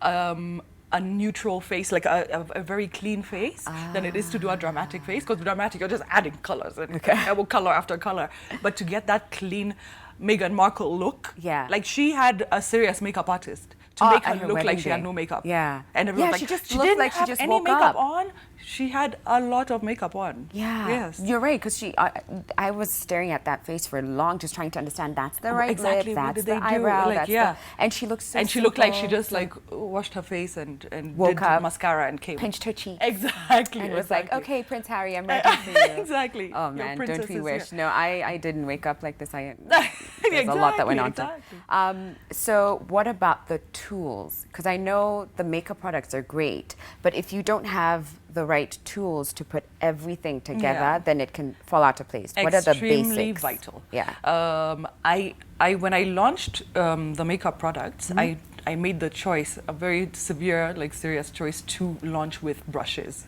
Speaker 2: a neutral face, like a very clean face, than it is to do a dramatic face. Because dramatic, you're just adding colors and color after color. But to get that clean Meghan Markle look, like she had a serious makeup artist to make her look like she had no makeup.
Speaker 1: Yeah.
Speaker 2: And everyone was
Speaker 1: she
Speaker 2: like,
Speaker 1: just
Speaker 2: she
Speaker 1: looked
Speaker 2: didn't
Speaker 1: like she
Speaker 2: have
Speaker 1: just
Speaker 2: any
Speaker 1: woke
Speaker 2: makeup
Speaker 1: up.
Speaker 2: on. She had a lot of makeup on.
Speaker 1: Yeah.
Speaker 2: Yes.
Speaker 1: You're right, because I was staring at that face for long, just trying to understand that's the right
Speaker 2: exactly.
Speaker 1: lip,
Speaker 2: What
Speaker 1: that's
Speaker 2: did
Speaker 1: the
Speaker 2: they do?
Speaker 1: eyebrow,
Speaker 2: Like,
Speaker 1: that's and she looked so
Speaker 2: And she looked like she
Speaker 1: simple.
Speaker 2: just like washed her face and
Speaker 1: woke
Speaker 2: did
Speaker 1: up,
Speaker 2: mascara and came.
Speaker 1: pinched her cheek.
Speaker 2: Exactly.
Speaker 1: And was like, okay, Prince Harry, I'm ready for you.
Speaker 2: Exactly.
Speaker 1: Oh
Speaker 2: Your
Speaker 1: man,
Speaker 2: princess
Speaker 1: don't we
Speaker 2: is
Speaker 1: wish?
Speaker 2: here.
Speaker 1: No, I didn't wake up like this. There's a lot that went on. So what about the tools? Because I know the makeup products are great, but if you don't have the right tools to put everything together, then it can fall out of place. What are the basics?
Speaker 2: Extremely vital.
Speaker 1: Yeah.
Speaker 2: I when I launched the makeup products, I made the choice, a very severe, like serious choice, to launch with brushes.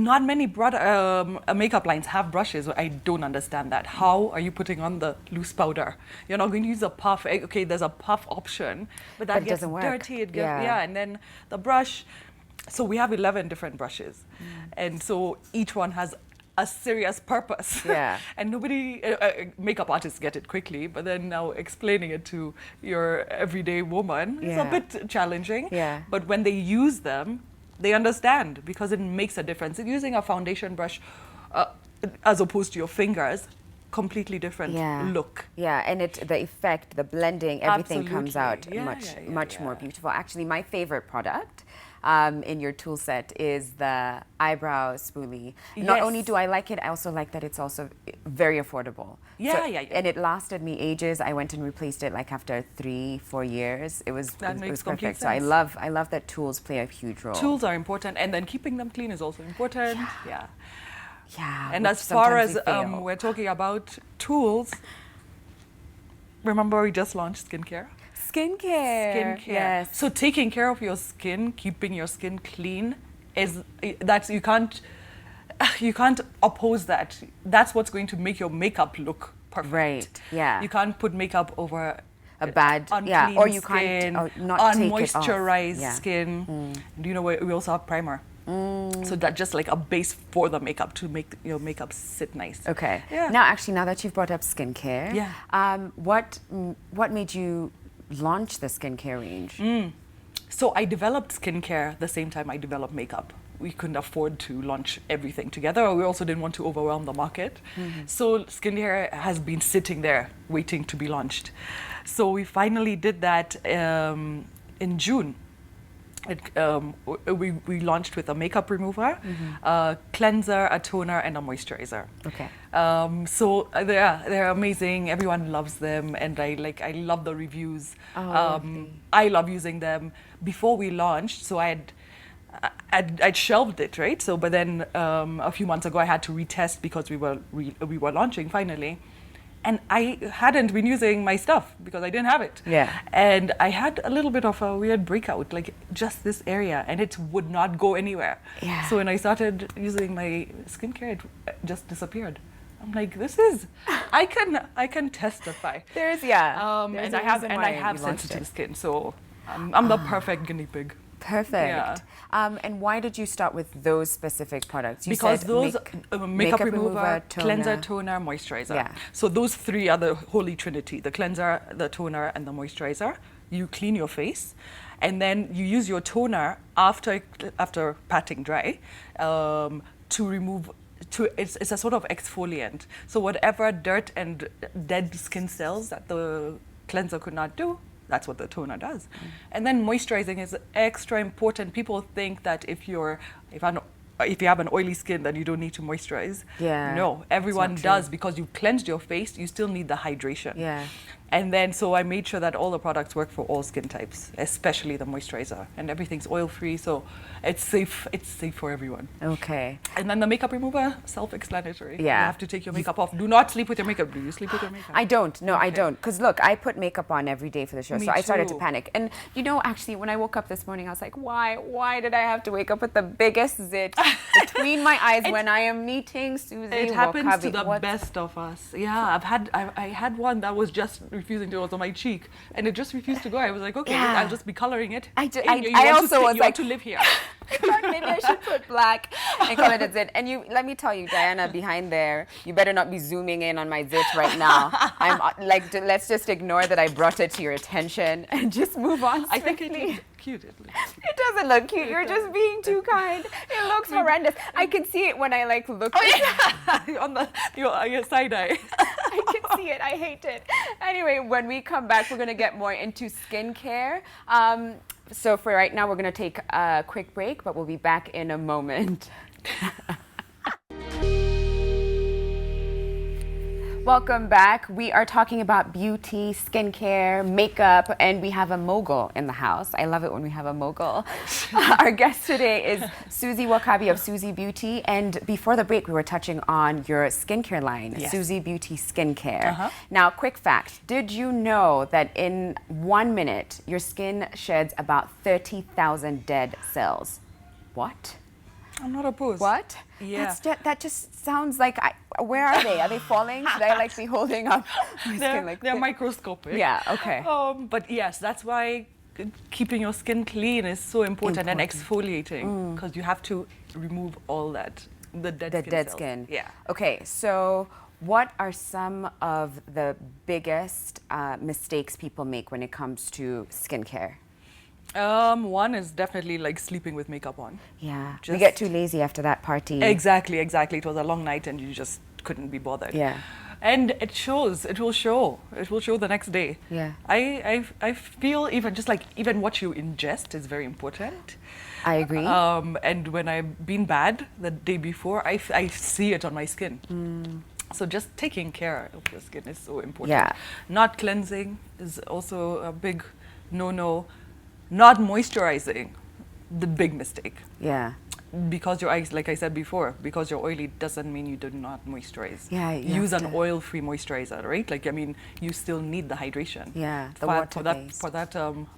Speaker 2: not many makeup lines have brushes. I don't understand that. How are you putting on the loose powder? You're not going to use a puff. Okay, there's a puff option, but that gets dirty. It gets, and then the brush. So we have 11 different brushes, and so each one has a serious purpose.
Speaker 1: Yeah.
Speaker 2: And nobody, makeup artists get it quickly, but then now explaining it to your everyday woman is a bit challenging.
Speaker 1: Yeah.
Speaker 2: But when they use them, they understand because it makes a difference. Using a foundation brush as opposed to your fingers, completely different look.
Speaker 1: Yeah, and the effect, the blending, everything comes out
Speaker 2: Absolutely.
Speaker 1: much more beautiful. Actually, my favorite product in your tool set is the eyebrow spoolie. Not only do I like it, I also like that it's also very affordable. And it lasted me ages. I went and replaced it like after 3-4 years. It was perfect. So I love that tools play a huge role.
Speaker 2: Tools are important, and then keeping them clean is also important.
Speaker 1: Yeah.
Speaker 2: And as far as we're talking about tools, remember we just launched skincare? Skincare.
Speaker 1: Yes.
Speaker 2: So taking care of your skin, keeping your skin clean, you can't oppose that. That's what's going to make your makeup look perfect.
Speaker 1: Right. Yeah.
Speaker 2: You can't put makeup over
Speaker 1: a bad
Speaker 2: unclean
Speaker 1: or you
Speaker 2: skin,
Speaker 1: can't not take it off.
Speaker 2: unmoisturized skin. Do you know we also have primer? So that's just like a base for the makeup to make your makeup sit nice.
Speaker 1: Okay.
Speaker 2: Yeah.
Speaker 1: Now that you've brought up skincare, what made you launch the skincare range?
Speaker 2: So I developed skincare the same time I developed makeup. We couldn't afford to launch everything together. We also didn't want to overwhelm the market. So skincare has been sitting there waiting to be launched. So we finally did that in June. We launched with a makeup remover, a cleanser, a toner, and a moisturizer.
Speaker 1: Okay.
Speaker 2: So they're amazing. Everyone loves them, and I love the reviews. I love using them. Before we launched, so I'd shelved it, right? So, but then a few months ago, I had to retest because we were launching finally. And I hadn't been using my stuff because I didn't have it.
Speaker 1: Yeah.
Speaker 2: And I had a little bit of a weird breakout, like just this area, and it would not go anywhere.
Speaker 1: Yeah.
Speaker 2: So when I started using my skincare, it just disappeared. I'm like, I can testify.
Speaker 1: There's
Speaker 2: and I have sensitive skin, so I'm the perfect guinea pig.
Speaker 1: Perfect. And why did you start with those specific products?
Speaker 2: Because those makeup remover, cleanser, toner, moisturizer.
Speaker 1: Yeah.
Speaker 2: So those three are the holy trinity: the cleanser, the toner, and the moisturizer. You clean your face, and then you use your toner after patting dry to remove. It's a sort of exfoliant. So whatever dirt and dead skin cells that the cleanser could not do, that's what the toner does. And then moisturizing is extra important. People think that if you have an oily skin, then you don't need to moisturize.
Speaker 1: Yeah.
Speaker 2: No, everyone does because you cleansed your face, you still need the hydration.
Speaker 1: Yeah.
Speaker 2: And then so I made sure that all the products work for all skin types, especially the moisturizer. And everything's oil-free, so it's safe for everyone.
Speaker 1: Okay.
Speaker 2: And then the makeup remover, self-explanatory.
Speaker 1: Yeah.
Speaker 2: You have to take your makeup off. Do not sleep with your makeup. Do you sleep with your makeup?
Speaker 1: I don't. No, I don't. Because look, I put makeup on every day for the show,
Speaker 2: Me
Speaker 1: so I started to
Speaker 2: too.
Speaker 1: panic. And actually, when I woke up this morning, I was like, why? Why did I have to wake up with the biggest zit between my eyes when I am meeting Susie Wokabi?
Speaker 2: It happens to the best of us. Yeah, I had one that was just refusing to go on my cheek, and it just refused to go. I was like, okay, I'll just be coloring it.
Speaker 1: I
Speaker 2: also was like, want to live here.
Speaker 1: I thought maybe I should put black and call it a zit. And let me tell you, Diana, behind there, you better not be zooming in on my zit right now. I'm like, let's just ignore that I brought it to your attention and just move on swiftly.
Speaker 2: I think it looks cute.
Speaker 1: It doesn't look cute. You're just being too kind. It looks horrendous. I can see it when I look.
Speaker 2: On your side eye.
Speaker 1: I can see it. I hate it. Anyway, when we come back, we're going to get more into skincare. So for right now, we're going to take a quick break, but we'll be back in a moment. Welcome back. We are talking about beauty, skincare, makeup, and we have a mogul in the house. I love it when we have a mogul. Our guest today is Susie Wokabi of SuzieBeauty, and before the break, we were touching on your skincare line, SuzieBeauty Skincare. Now, quick fact, did you know that in 1 minute, your skin sheds about 30,000 dead cells? What?
Speaker 2: I'm not opposed.
Speaker 1: What?
Speaker 2: Yeah.
Speaker 1: That just sounds like, where are they? Are they falling? Should I like be holding up my skin like
Speaker 2: They're
Speaker 1: this?
Speaker 2: microscopic.
Speaker 1: Yeah, okay.
Speaker 2: But yes, that's why keeping your skin clean is so important. And exfoliating, because you have to remove all that, the dead cells.
Speaker 1: skin.
Speaker 2: Yeah.
Speaker 1: Okay, so what are some of the biggest mistakes people make when it comes to skincare?
Speaker 2: One is definitely like sleeping with makeup on.
Speaker 1: Yeah, we get too lazy after that party.
Speaker 2: Exactly. It was a long night and you just couldn't be bothered.
Speaker 1: Yeah.
Speaker 2: And it shows. It will show the next day.
Speaker 1: Yeah.
Speaker 2: I feel even what you ingest is very important.
Speaker 1: I agree.
Speaker 2: And when I've been bad the day before, I see it on my skin. So just taking care of your skin is so important.
Speaker 1: Yeah.
Speaker 2: Not cleansing is also a big no-no. Not moisturizing, the big mistake.
Speaker 1: Yeah.
Speaker 2: Because your eyes, like I said before, because you're oily doesn't mean you do not moisturize.
Speaker 1: Yeah, you
Speaker 2: use
Speaker 1: have
Speaker 2: an oil-free moisturizer, right? Like, I mean, you still need the hydration.
Speaker 1: Yeah, the
Speaker 2: for that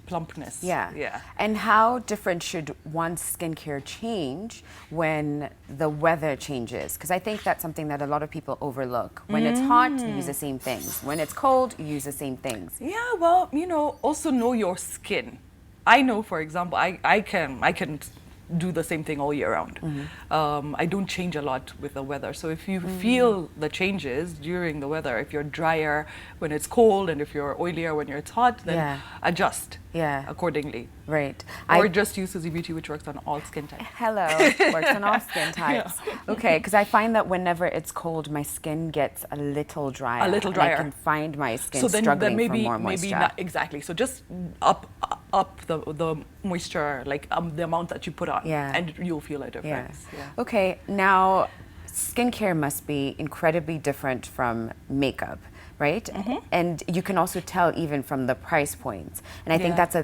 Speaker 2: plumpness.
Speaker 1: Yeah.
Speaker 2: Yeah.
Speaker 1: And how different should one's skincare change when the weather changes? Because I think that's something that a lot of people overlook. When it's hot, you use the same things. When it's cold, you use the same things.
Speaker 2: Yeah, well, also know your skin. I know, for example, I can do the same thing all year round. I don't change a lot with the weather. So if you feel the changes during the weather, if you're drier when it's cold and if you're oilier when it's hot, then adjust accordingly.
Speaker 1: Right.
Speaker 2: Or just use SuzieBeauty, which works on all skin types.
Speaker 1: Hello, works on all skin types. Okay, because I find that whenever it's cold, my skin gets a little drier.
Speaker 2: A little drier.
Speaker 1: And I can find my skin
Speaker 2: So then
Speaker 1: struggling
Speaker 2: maybe,
Speaker 1: for more moisture.
Speaker 2: maybe not exactly. So just up the moisture, like the amount that you put on, and you'll feel a difference. Yeah.
Speaker 1: Okay, now skincare must be incredibly different from makeup, right? And you can also tell even from the price points. And I think that's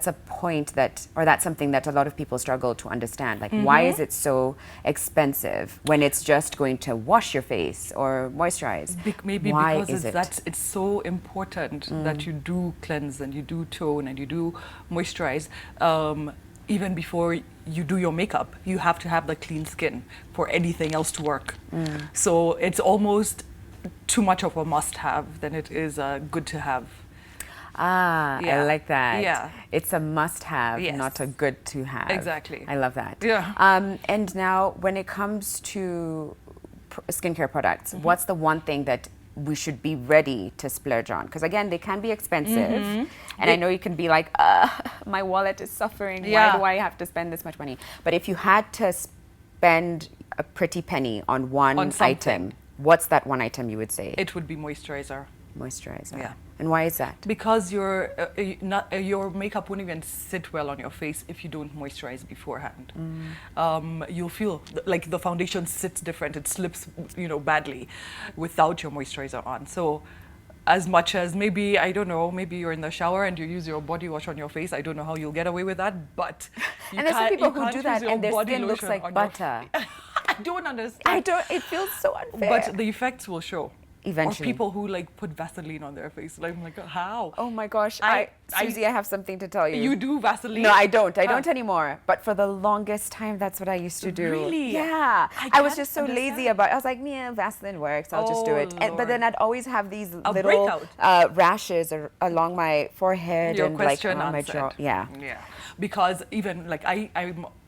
Speaker 1: a point that's something that a lot of people struggle to understand. Like, why is it so expensive when it's just going to wash your face or moisturize?
Speaker 2: Maybe
Speaker 1: why
Speaker 2: because it's so important that you do cleanse and you do tone and you do moisturize. Even before you do your makeup, you have to have the clean skin for anything else to work. So it's almost too much of a must-have than it is good to have.
Speaker 1: I like that.
Speaker 2: Yeah.
Speaker 1: It's a must-have, not a good-to-have.
Speaker 2: Exactly.
Speaker 1: I love that.
Speaker 2: Yeah.
Speaker 1: And now, when it comes to skincare products, what's the one thing that we should be ready to splurge on? Because again, they can be expensive. And I know you can be like, my wallet is suffering. Why do I have to spend this much money? But if you had to spend a pretty penny on one item, what's that one item you would say?
Speaker 2: It would be moisturizer.
Speaker 1: Moisturizer.
Speaker 2: Yeah.
Speaker 1: And why is that?
Speaker 2: Because your makeup won't even sit well on your face if you don't moisturize beforehand. You'll feel like the foundation sits different. It slips, badly without your moisturizer on. So as much as maybe, I don't know, maybe you're in the shower and you use your body wash on your face. I don't know how you'll get away with that, but
Speaker 1: and there's some people who do that and their skin looks like butter.
Speaker 2: I don't understand.
Speaker 1: It feels so unfair.
Speaker 2: But the effects will show.
Speaker 1: Eventually.
Speaker 2: Or people who put Vaseline on their face. Like, I'm like, how?
Speaker 1: Oh my gosh. Susie, I have something to tell you.
Speaker 2: You do Vaseline?
Speaker 1: No, I don't. I don't anymore. But for the longest time, that's what I used to do.
Speaker 2: Really?
Speaker 1: Yeah. I was just so lazy about it. I was like, yeah, Vaseline works. I'll just do it. But then I'd always have these little rashes along my forehead and on my jaw. Yeah.
Speaker 2: Yeah. Because even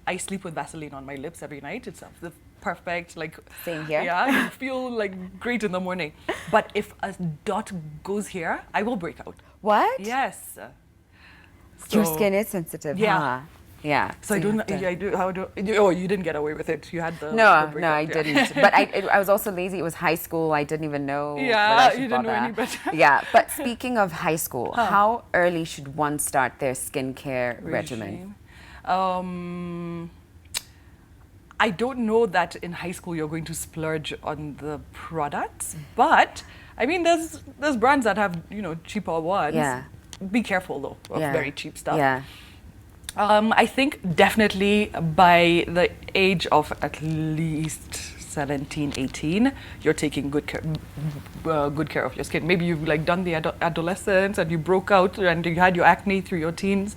Speaker 2: I sleep with Vaseline on my lips every night. It's the perfect,
Speaker 1: same here.
Speaker 2: Yeah, you feel great in the morning. But if a dot goes here, I will break out.
Speaker 1: What?
Speaker 2: Yes.
Speaker 1: Your skin is sensitive.
Speaker 2: Yeah.
Speaker 1: Huh? Yeah.
Speaker 2: So I don't. I do. How do? Oh, you didn't get away with it. You had the.
Speaker 1: No, I didn't. But I was also lazy. It was high school. I didn't even know.
Speaker 2: Yeah, you didn't know any better.
Speaker 1: Yeah. But speaking of high school, how early should one start their skincare regimen?
Speaker 2: I don't know that in high school you're going to splurge on the products, but I mean there's brands that have cheaper ones.
Speaker 1: Yeah.
Speaker 2: Be careful though of very cheap stuff.
Speaker 1: Yeah.
Speaker 2: I think definitely by the age of at least 17, 18, you're taking good care of your skin. Maybe you've done the adolescence and you broke out and you had your acne through your teens,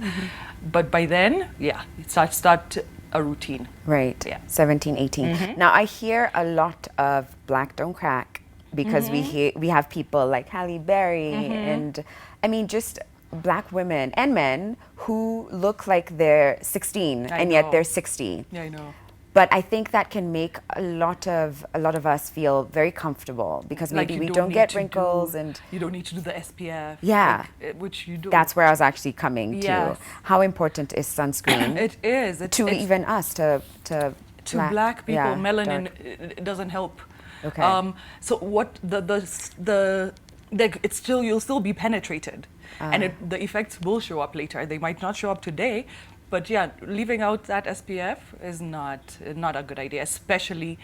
Speaker 2: but by then, you start a routine.
Speaker 1: Right.
Speaker 2: Yeah.
Speaker 1: 17, 18. Now I hear a lot of black don't crack because we have people like Halle Berry and I mean just black women and men who look like they're 16
Speaker 2: I
Speaker 1: and yet
Speaker 2: know.
Speaker 1: they're 60.
Speaker 2: Yeah, I know.
Speaker 1: But I think that can make a lot of us feel very comfortable because maybe
Speaker 2: You
Speaker 1: we don't
Speaker 2: need
Speaker 1: get
Speaker 2: to
Speaker 1: wrinkles
Speaker 2: do-
Speaker 1: and
Speaker 2: you don't need to do the SPF.
Speaker 1: Yeah.
Speaker 2: Which you do.
Speaker 1: that's where I was actually coming to.
Speaker 2: Yes.
Speaker 1: How important is sunscreen
Speaker 2: It is.
Speaker 1: to even us to
Speaker 2: black people,
Speaker 1: yeah,
Speaker 2: melanin
Speaker 1: dark.
Speaker 2: it doesn't help.
Speaker 1: Okay.
Speaker 2: So what it's still you'll still be penetrated, and the effects will show up later. They might not show up today, but yeah, leaving out that SPF is not a good idea. Especially,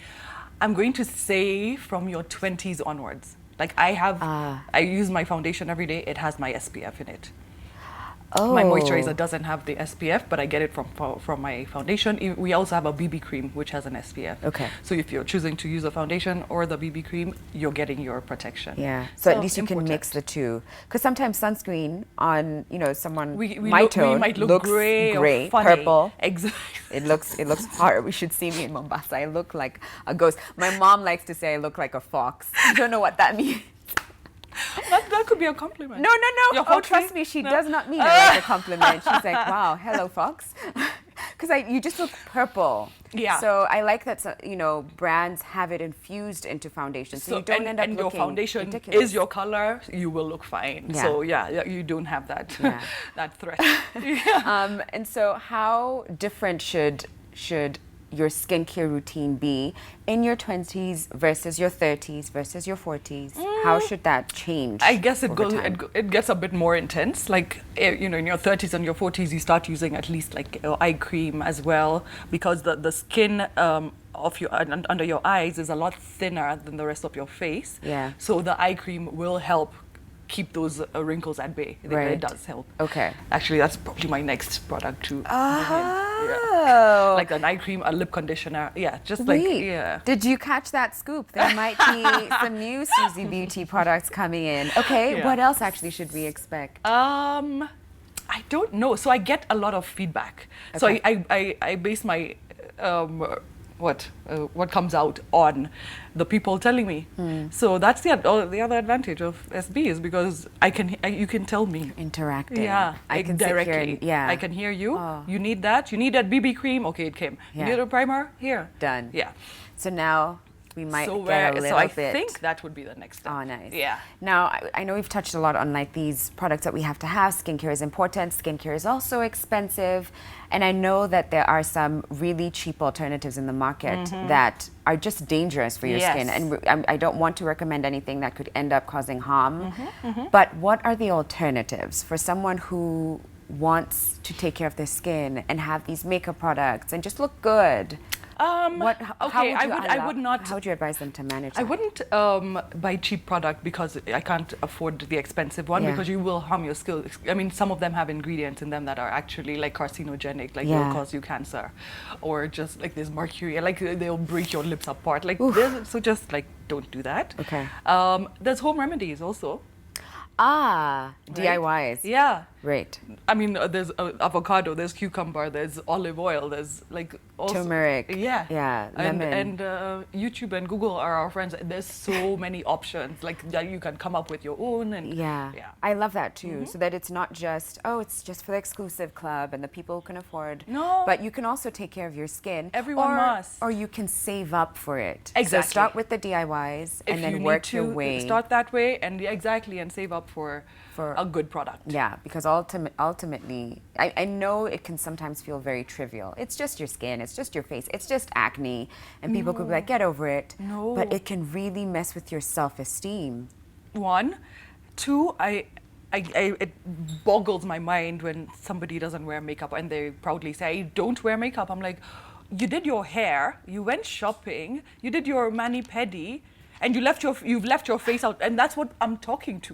Speaker 2: I'm going to say from your 20s onwards. Like I use my foundation every day. It has my SPF in it.
Speaker 1: Oh.
Speaker 2: My moisturizer doesn't have the SPF, but I get it from my foundation. We also have a BB cream, which has an SPF.
Speaker 1: Okay.
Speaker 2: So if you're choosing to use a foundation or the BB cream, you're getting your protection.
Speaker 1: Yeah. So at least you
Speaker 2: important.
Speaker 1: can mix the two. Because sometimes sunscreen on, someone
Speaker 2: We
Speaker 1: tone
Speaker 2: might look
Speaker 1: looks
Speaker 2: gray or funny.
Speaker 1: purple.
Speaker 2: Exactly.
Speaker 1: It looks hard. We should see me in Mombasa. I look like a ghost. My mom likes to say I look like a fox. I don't know what that means.
Speaker 2: That could be a compliment.
Speaker 1: No.
Speaker 2: You're
Speaker 1: Oh,
Speaker 2: foxy?
Speaker 1: trust me, she
Speaker 2: No?
Speaker 1: does not mean it like a compliment. She's like, wow, hello, fox. Because you just look purple.
Speaker 2: Yeah.
Speaker 1: So I like that, brands have it infused into foundation. So you don't end up
Speaker 2: and
Speaker 1: looking
Speaker 2: your foundation
Speaker 1: ridiculous.
Speaker 2: is your color, you will look fine.
Speaker 1: Yeah.
Speaker 2: So yeah, you don't have that that threat.
Speaker 1: And so how different should your skincare routine be in your 20s versus your 30s versus your 40s? How should that change?
Speaker 2: I guess it
Speaker 1: over
Speaker 2: goes.
Speaker 1: time?
Speaker 2: It gets a bit more intense. Like in your 30s and your 40s, you start using at least like eye cream as well, because the skin of your under your eyes is a lot thinner than the rest of your face.
Speaker 1: Yeah.
Speaker 2: So the eye cream will help keep those wrinkles at bay.
Speaker 1: Right.
Speaker 2: It does help.
Speaker 1: Okay.
Speaker 2: Actually, that's probably my next product too.
Speaker 1: Oh.
Speaker 2: Like an eye cream, a lip conditioner. Yeah, just
Speaker 1: Wait,
Speaker 2: like yeah.
Speaker 1: did you catch that scoop? There might be some new SuzieBeauty products coming in. Okay,
Speaker 2: Yeah.
Speaker 1: what else actually should we expect?
Speaker 2: I don't know. So I get a lot of feedback. So
Speaker 1: Okay.
Speaker 2: I base my what comes out on the people telling me. So that's the other advantage of SB is because you can tell me.
Speaker 1: Interacting.
Speaker 2: Yeah,
Speaker 1: I can
Speaker 2: directly.
Speaker 1: sit here and, yeah.
Speaker 2: I can hear you.
Speaker 1: Oh.
Speaker 2: You need that BB cream. Okay, it came.
Speaker 1: Yeah.
Speaker 2: You need a primer. Here.
Speaker 1: Done.
Speaker 2: Yeah.
Speaker 1: So now we might
Speaker 2: So
Speaker 1: get a little
Speaker 2: I
Speaker 1: bit.
Speaker 2: think that would be the next step.
Speaker 1: Oh, nice.
Speaker 2: Yeah.
Speaker 1: Now, I know we've touched a lot on like these products that we have to have. Skincare is important. Skincare is also expensive. And I know that there are some really cheap alternatives in the market that are just dangerous for your
Speaker 2: Yes.
Speaker 1: skin. And I don't want to recommend anything that could end up causing harm. But what are the alternatives for someone who wants to take care of their skin and have these makeup products and just look good? How would you advise them to manage that?
Speaker 2: I wouldn't buy cheap product because I can't afford the expensive one
Speaker 1: Yeah.
Speaker 2: because you will harm your skin. I mean, some of them have ingredients in them that are actually like carcinogenic, like
Speaker 1: Yeah.
Speaker 2: they'll cause you cancer, or just like there's mercury, like they'll break your lips apart. Like so, just like don't do that.
Speaker 1: Okay.
Speaker 2: There's home remedies also.
Speaker 1: Right? DIYs.
Speaker 2: Yeah.
Speaker 1: Right.
Speaker 2: I mean, there's avocado, there's cucumber, there's olive oil, there's like also
Speaker 1: Turmeric.
Speaker 2: Yeah.
Speaker 1: Yeah, lemon.
Speaker 2: And YouTube and Google are our friends. There's so many options. Like that you can come up with your own. And
Speaker 1: Yeah. I love that too. So that it's not just, it's just for the exclusive club and the people who can afford.
Speaker 2: No.
Speaker 1: But you can also take care of your skin.
Speaker 2: Everyone must.
Speaker 1: Or you can save up for it.
Speaker 2: Exactly.
Speaker 1: So start with the DIYs and
Speaker 2: If
Speaker 1: then
Speaker 2: you
Speaker 1: work
Speaker 2: need
Speaker 1: your
Speaker 2: to
Speaker 1: way.
Speaker 2: start that way and and save up for a good product.
Speaker 1: Yeah, because ultimately, I know it can sometimes feel very trivial. It's just your skin, it's just your face, it's just acne. And people could be like, get over it.
Speaker 2: No.
Speaker 1: But it can really mess with your self-esteem.
Speaker 2: One. Two, it boggles my mind when somebody doesn't wear makeup and they proudly say, I don't wear makeup. I'm like, you did your hair, you went shopping, you did your mani-pedi, and you've left your face out, and that's what I'm talking to.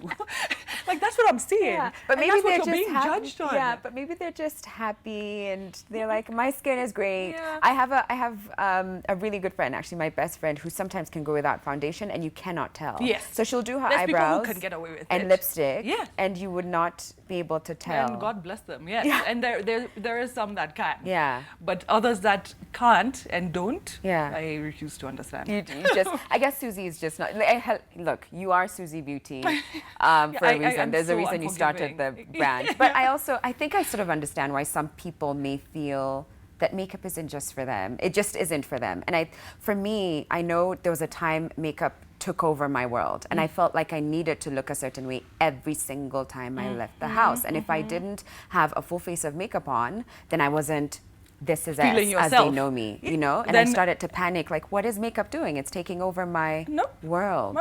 Speaker 2: Like that's what I'm seeing.
Speaker 1: Yeah, but
Speaker 2: and
Speaker 1: maybe
Speaker 2: that's what
Speaker 1: they're
Speaker 2: you're
Speaker 1: just
Speaker 2: being
Speaker 1: happy.
Speaker 2: judged on.
Speaker 1: Yeah, but maybe they're just happy and they're like, my skin is great.
Speaker 2: Yeah.
Speaker 1: I have a really good friend, actually my best friend, who sometimes can go without foundation and you cannot tell.
Speaker 2: Yes.
Speaker 1: So she'll do her
Speaker 2: There's people
Speaker 1: eyebrows
Speaker 2: who can get away with
Speaker 1: and
Speaker 2: it.
Speaker 1: lipstick.
Speaker 2: Yeah.
Speaker 1: And you would not be able to tell.
Speaker 2: And God bless them. Yes.
Speaker 1: Yeah.
Speaker 2: And there is some that can.
Speaker 1: Yeah.
Speaker 2: But others that can't and don't.
Speaker 1: Yeah.
Speaker 2: I refuse to understand.
Speaker 1: You just, I guess Susie is just not. Look, you are SuzieBeauty for a reason. There's a reason you started the brand. But I think I sort of understand why some people may feel that makeup isn't just for them. It just isn't for them. And for me, I know there was a time makeup took over my world, and I felt like I needed to look a certain way every single time I left the house. And if I didn't have a full face of makeup on, then I wasn't this is
Speaker 2: Feeling
Speaker 1: as
Speaker 2: yourself.
Speaker 1: they know me, you know? And I started to panic, like, what is makeup doing? It's taking over my world.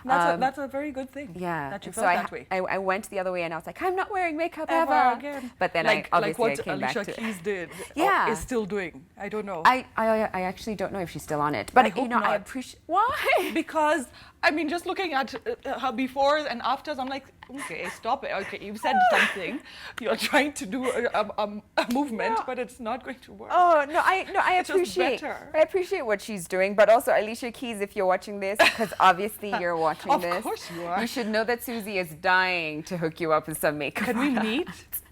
Speaker 2: Well, that's a very good thing.
Speaker 1: Yeah.
Speaker 2: That you
Speaker 1: And
Speaker 2: felt that way.
Speaker 1: I went the other way and I was like, I'm not wearing makeup
Speaker 2: Ever
Speaker 1: ever
Speaker 2: again.
Speaker 1: But then
Speaker 2: like
Speaker 1: I
Speaker 2: what
Speaker 1: came back
Speaker 2: Alicia
Speaker 1: to
Speaker 2: Keys did.
Speaker 1: Yeah.
Speaker 2: Is still doing. I don't know.
Speaker 1: I actually don't know if she's still on it. But
Speaker 2: I hope
Speaker 1: you know, I
Speaker 2: not.
Speaker 1: appreciate why?
Speaker 2: Because I mean, just looking at her befores and afters, I'm like, okay, stop it. Okay, you've said something. You're trying to do a movement, but it's not going to work.
Speaker 1: Oh no, I
Speaker 2: It's just
Speaker 1: appreciate
Speaker 2: better.
Speaker 1: I appreciate what she's doing, but also Alicia Keys, if you're watching this, because obviously you're watching this.
Speaker 2: Of course you are.
Speaker 1: You should know that Susie is dying to hook you up with some makeup.
Speaker 2: Can we meet,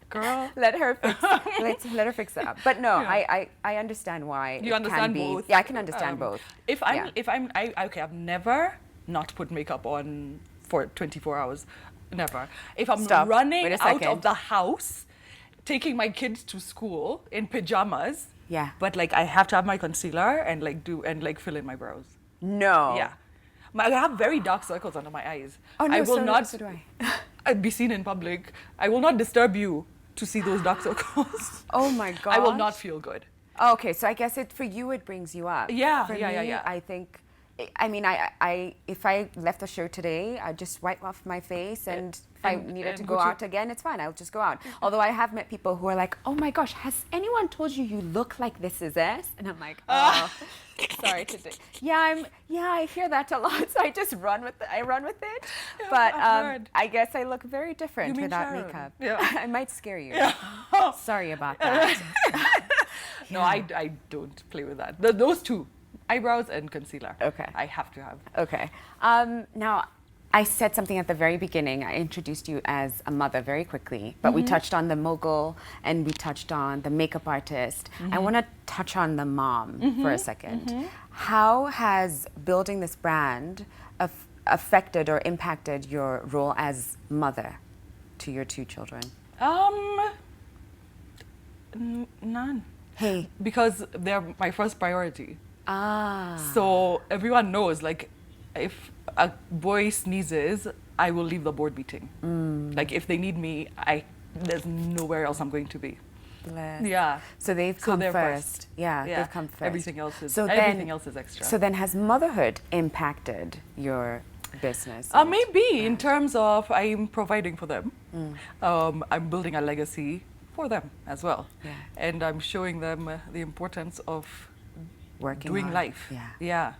Speaker 2: girl?
Speaker 1: Let her fix. Let her fix it up. But no, I understand why.
Speaker 2: You understand
Speaker 1: can be,
Speaker 2: both.
Speaker 1: Yeah, I can understand both.
Speaker 2: Okay, I've never not put makeup on for 24 hours. Never. If I'm running
Speaker 1: Wait a
Speaker 2: out
Speaker 1: second.
Speaker 2: of the house, taking my kids to school in pajamas.
Speaker 1: Yeah.
Speaker 2: But like I have to have my concealer and fill in my brows.
Speaker 1: No.
Speaker 2: Yeah. I have very dark circles under my eyes.
Speaker 1: Oh no,
Speaker 2: I will not
Speaker 1: so do I.
Speaker 2: be seen in public. I will not disturb you to see those dark circles.
Speaker 1: Oh my god.
Speaker 2: I will not feel good.
Speaker 1: Okay, so I guess for you it brings you up.
Speaker 2: Yeah,
Speaker 1: For
Speaker 2: yeah,
Speaker 1: me,
Speaker 2: yeah.
Speaker 1: I think. I mean, I if I left the show today, I'd just wipe off my face, and if I needed to go out again, it's fine. I'll just go out. Although I have met people who are like, "Oh my gosh, has anyone told you you look like This Is Us?" And I'm like, "Oh, sorry to do." Yeah, I hear that a lot, so I just run with it.
Speaker 2: Yeah,
Speaker 1: But
Speaker 2: I've heard.
Speaker 1: I guess I look very different
Speaker 2: You mean
Speaker 1: without
Speaker 2: Sharon?
Speaker 1: makeup.
Speaker 2: Yeah.
Speaker 1: I might scare you.
Speaker 2: Yeah.
Speaker 1: Sorry about that.
Speaker 2: No, I don't play with that. Those two, eyebrows and concealer.
Speaker 1: Okay.
Speaker 2: I have to have.
Speaker 1: Okay. Now, I said something at the very beginning. I introduced you as a mother very quickly, but we touched on the mogul and we touched on the makeup artist. I want to touch on the mom for a second. How has building this brand affected or impacted your role as mother to your two children?
Speaker 2: None.
Speaker 1: Hey.
Speaker 2: Because they're my first priority.
Speaker 1: Ah.
Speaker 2: So everyone knows, like, if a boy sneezes, I will leave the board meeting. Like, if they need me, there's nowhere else I'm going to be.
Speaker 1: Bless.
Speaker 2: Yeah.
Speaker 1: So they've come
Speaker 2: they're
Speaker 1: first. Yeah, they've come first.
Speaker 2: Everything else is extra.
Speaker 1: So then has motherhood impacted your business?
Speaker 2: Maybe in terms of I'm providing for them. I'm building a legacy for them as well.
Speaker 1: Yeah.
Speaker 2: And I'm showing them the importance of doing
Speaker 1: hard.
Speaker 2: life.
Speaker 1: Yeah.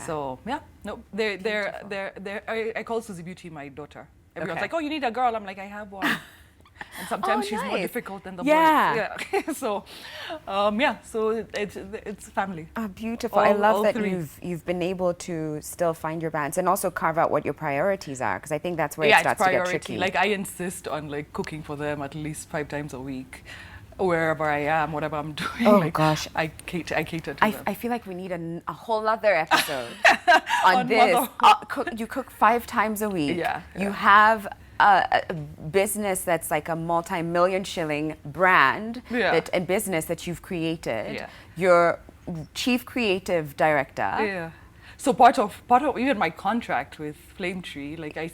Speaker 2: So yeah, no, I call SuzieBeauty my daughter. Everyone's
Speaker 1: Okay.
Speaker 2: like, oh, you need a girl. I'm like, I have one. And sometimes she's more
Speaker 1: nice.
Speaker 2: difficult than the
Speaker 1: Yeah.
Speaker 2: boys. Yeah. So, so it's family.
Speaker 1: Beautiful. I love
Speaker 2: all
Speaker 1: that
Speaker 2: three.
Speaker 1: you've been able to still find your balance and also carve out what your priorities are, because I think that's where it
Speaker 2: It's
Speaker 1: starts to get
Speaker 2: priority.
Speaker 1: tricky.
Speaker 2: Like I insist on like cooking for them at least 5 times a week, wherever I am, whatever I'm doing.
Speaker 1: Oh,
Speaker 2: like,
Speaker 1: gosh.
Speaker 2: I cater to them.
Speaker 1: I feel like we need a whole other episode on
Speaker 2: On
Speaker 1: this.
Speaker 2: motherhood.
Speaker 1: You cook 5 times a week.
Speaker 2: Yeah,
Speaker 1: You have a business that's like a multi-million shilling brand, a business that you've created.
Speaker 2: Yeah.
Speaker 1: You're chief creative director.
Speaker 2: Yeah. So part of even my contract with Flame Tree, like I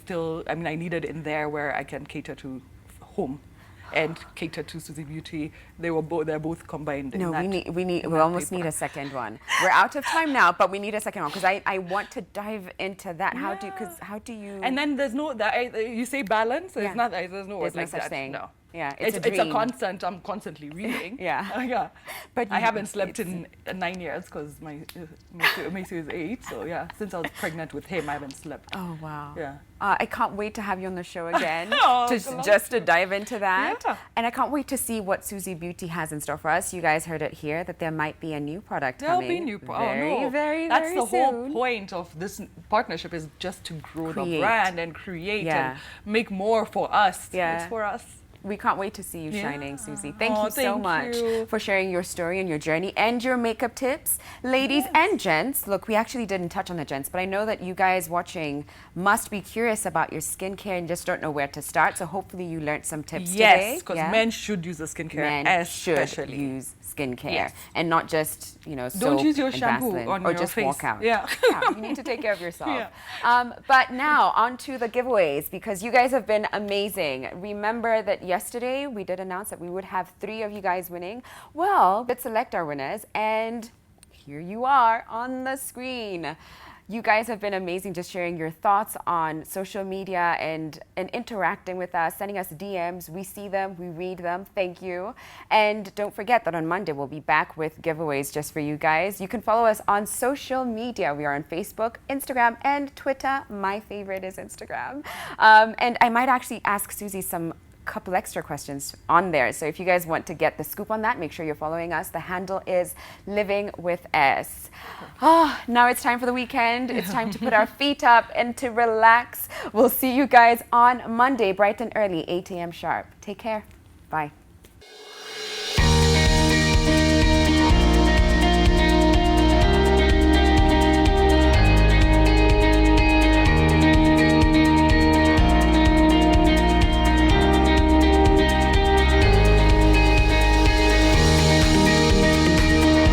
Speaker 2: need it in there where I can cater to home and cater to SuzieBeauty. They're both combined in
Speaker 1: No,
Speaker 2: that.
Speaker 1: we almost need a second one. We're out of time now, but we need a second one because I want to dive into that. How do you?
Speaker 2: And then there's no you say balance.
Speaker 1: Yeah.
Speaker 2: There's no
Speaker 1: There's
Speaker 2: word
Speaker 1: no
Speaker 2: like
Speaker 1: such
Speaker 2: that.
Speaker 1: thing.
Speaker 2: No.
Speaker 1: Yeah,
Speaker 2: it's a
Speaker 1: dream.
Speaker 2: constant. I'm constantly reading.
Speaker 1: Yeah.
Speaker 2: Yeah.
Speaker 1: But
Speaker 2: I haven't slept in 9 years because my Macy is 8. So yeah, since I was pregnant with him, I haven't slept.
Speaker 1: Oh, wow.
Speaker 2: Yeah.
Speaker 1: I can't wait to have you on the show again,
Speaker 2: Oh,
Speaker 1: just to dive into that.
Speaker 2: Yeah.
Speaker 1: And I can't wait to see what SuzieBeauty has in store for us. You guys heard it here that there might be a new product
Speaker 2: There'll
Speaker 1: coming.
Speaker 2: be new
Speaker 1: Very,
Speaker 2: oh, no.
Speaker 1: very,
Speaker 2: That's
Speaker 1: very
Speaker 2: the
Speaker 1: soon.
Speaker 2: whole point of this partnership, is just to grow the brand and create and make more for us.
Speaker 1: Yeah.
Speaker 2: It's for us.
Speaker 1: We can't wait to see you shining, Susie. Thank you so
Speaker 2: thank
Speaker 1: much
Speaker 2: you.
Speaker 1: for sharing your story and your journey and your makeup tips. Ladies and gents, look, we actually didn't touch on the gents, but I know that you guys watching must be curious about your skincare and just don't know where to start. So hopefully you learned some tips today.
Speaker 2: Yes, because men should use the skincare,
Speaker 1: men
Speaker 2: especially.
Speaker 1: should use skincare,
Speaker 2: Yes.
Speaker 1: and not just, you know, soap
Speaker 2: Don't use your
Speaker 1: and
Speaker 2: shampoo
Speaker 1: Vaseline,
Speaker 2: on
Speaker 1: or
Speaker 2: your
Speaker 1: just
Speaker 2: face.
Speaker 1: walk out.
Speaker 2: Yeah.
Speaker 1: You need to take care of yourself.
Speaker 2: Yeah.
Speaker 1: But now on to the giveaways, because you guys have been amazing. Remember that yesterday we did announce that we would have 3 of you guys winning. Well, let's select our winners, and here you are on the screen. You guys have been amazing, just sharing your thoughts on social media and interacting with us, sending us DMs. We see them, we read them. Thank you. And don't forget that on Monday we'll be back with giveaways just for you guys. You can follow us on social media. We are on Facebook, Instagram, and Twitter. My favorite is Instagram. And I might actually ask Susie some couple extra questions on there. So if you guys want to get the scoop on that, make sure you're following us. The handle is Living with S. Now it's time for the weekend. It's time to put our feet up and to relax. We'll see you guys on Monday, bright and early, 8 a.m. sharp. Take care. Bye.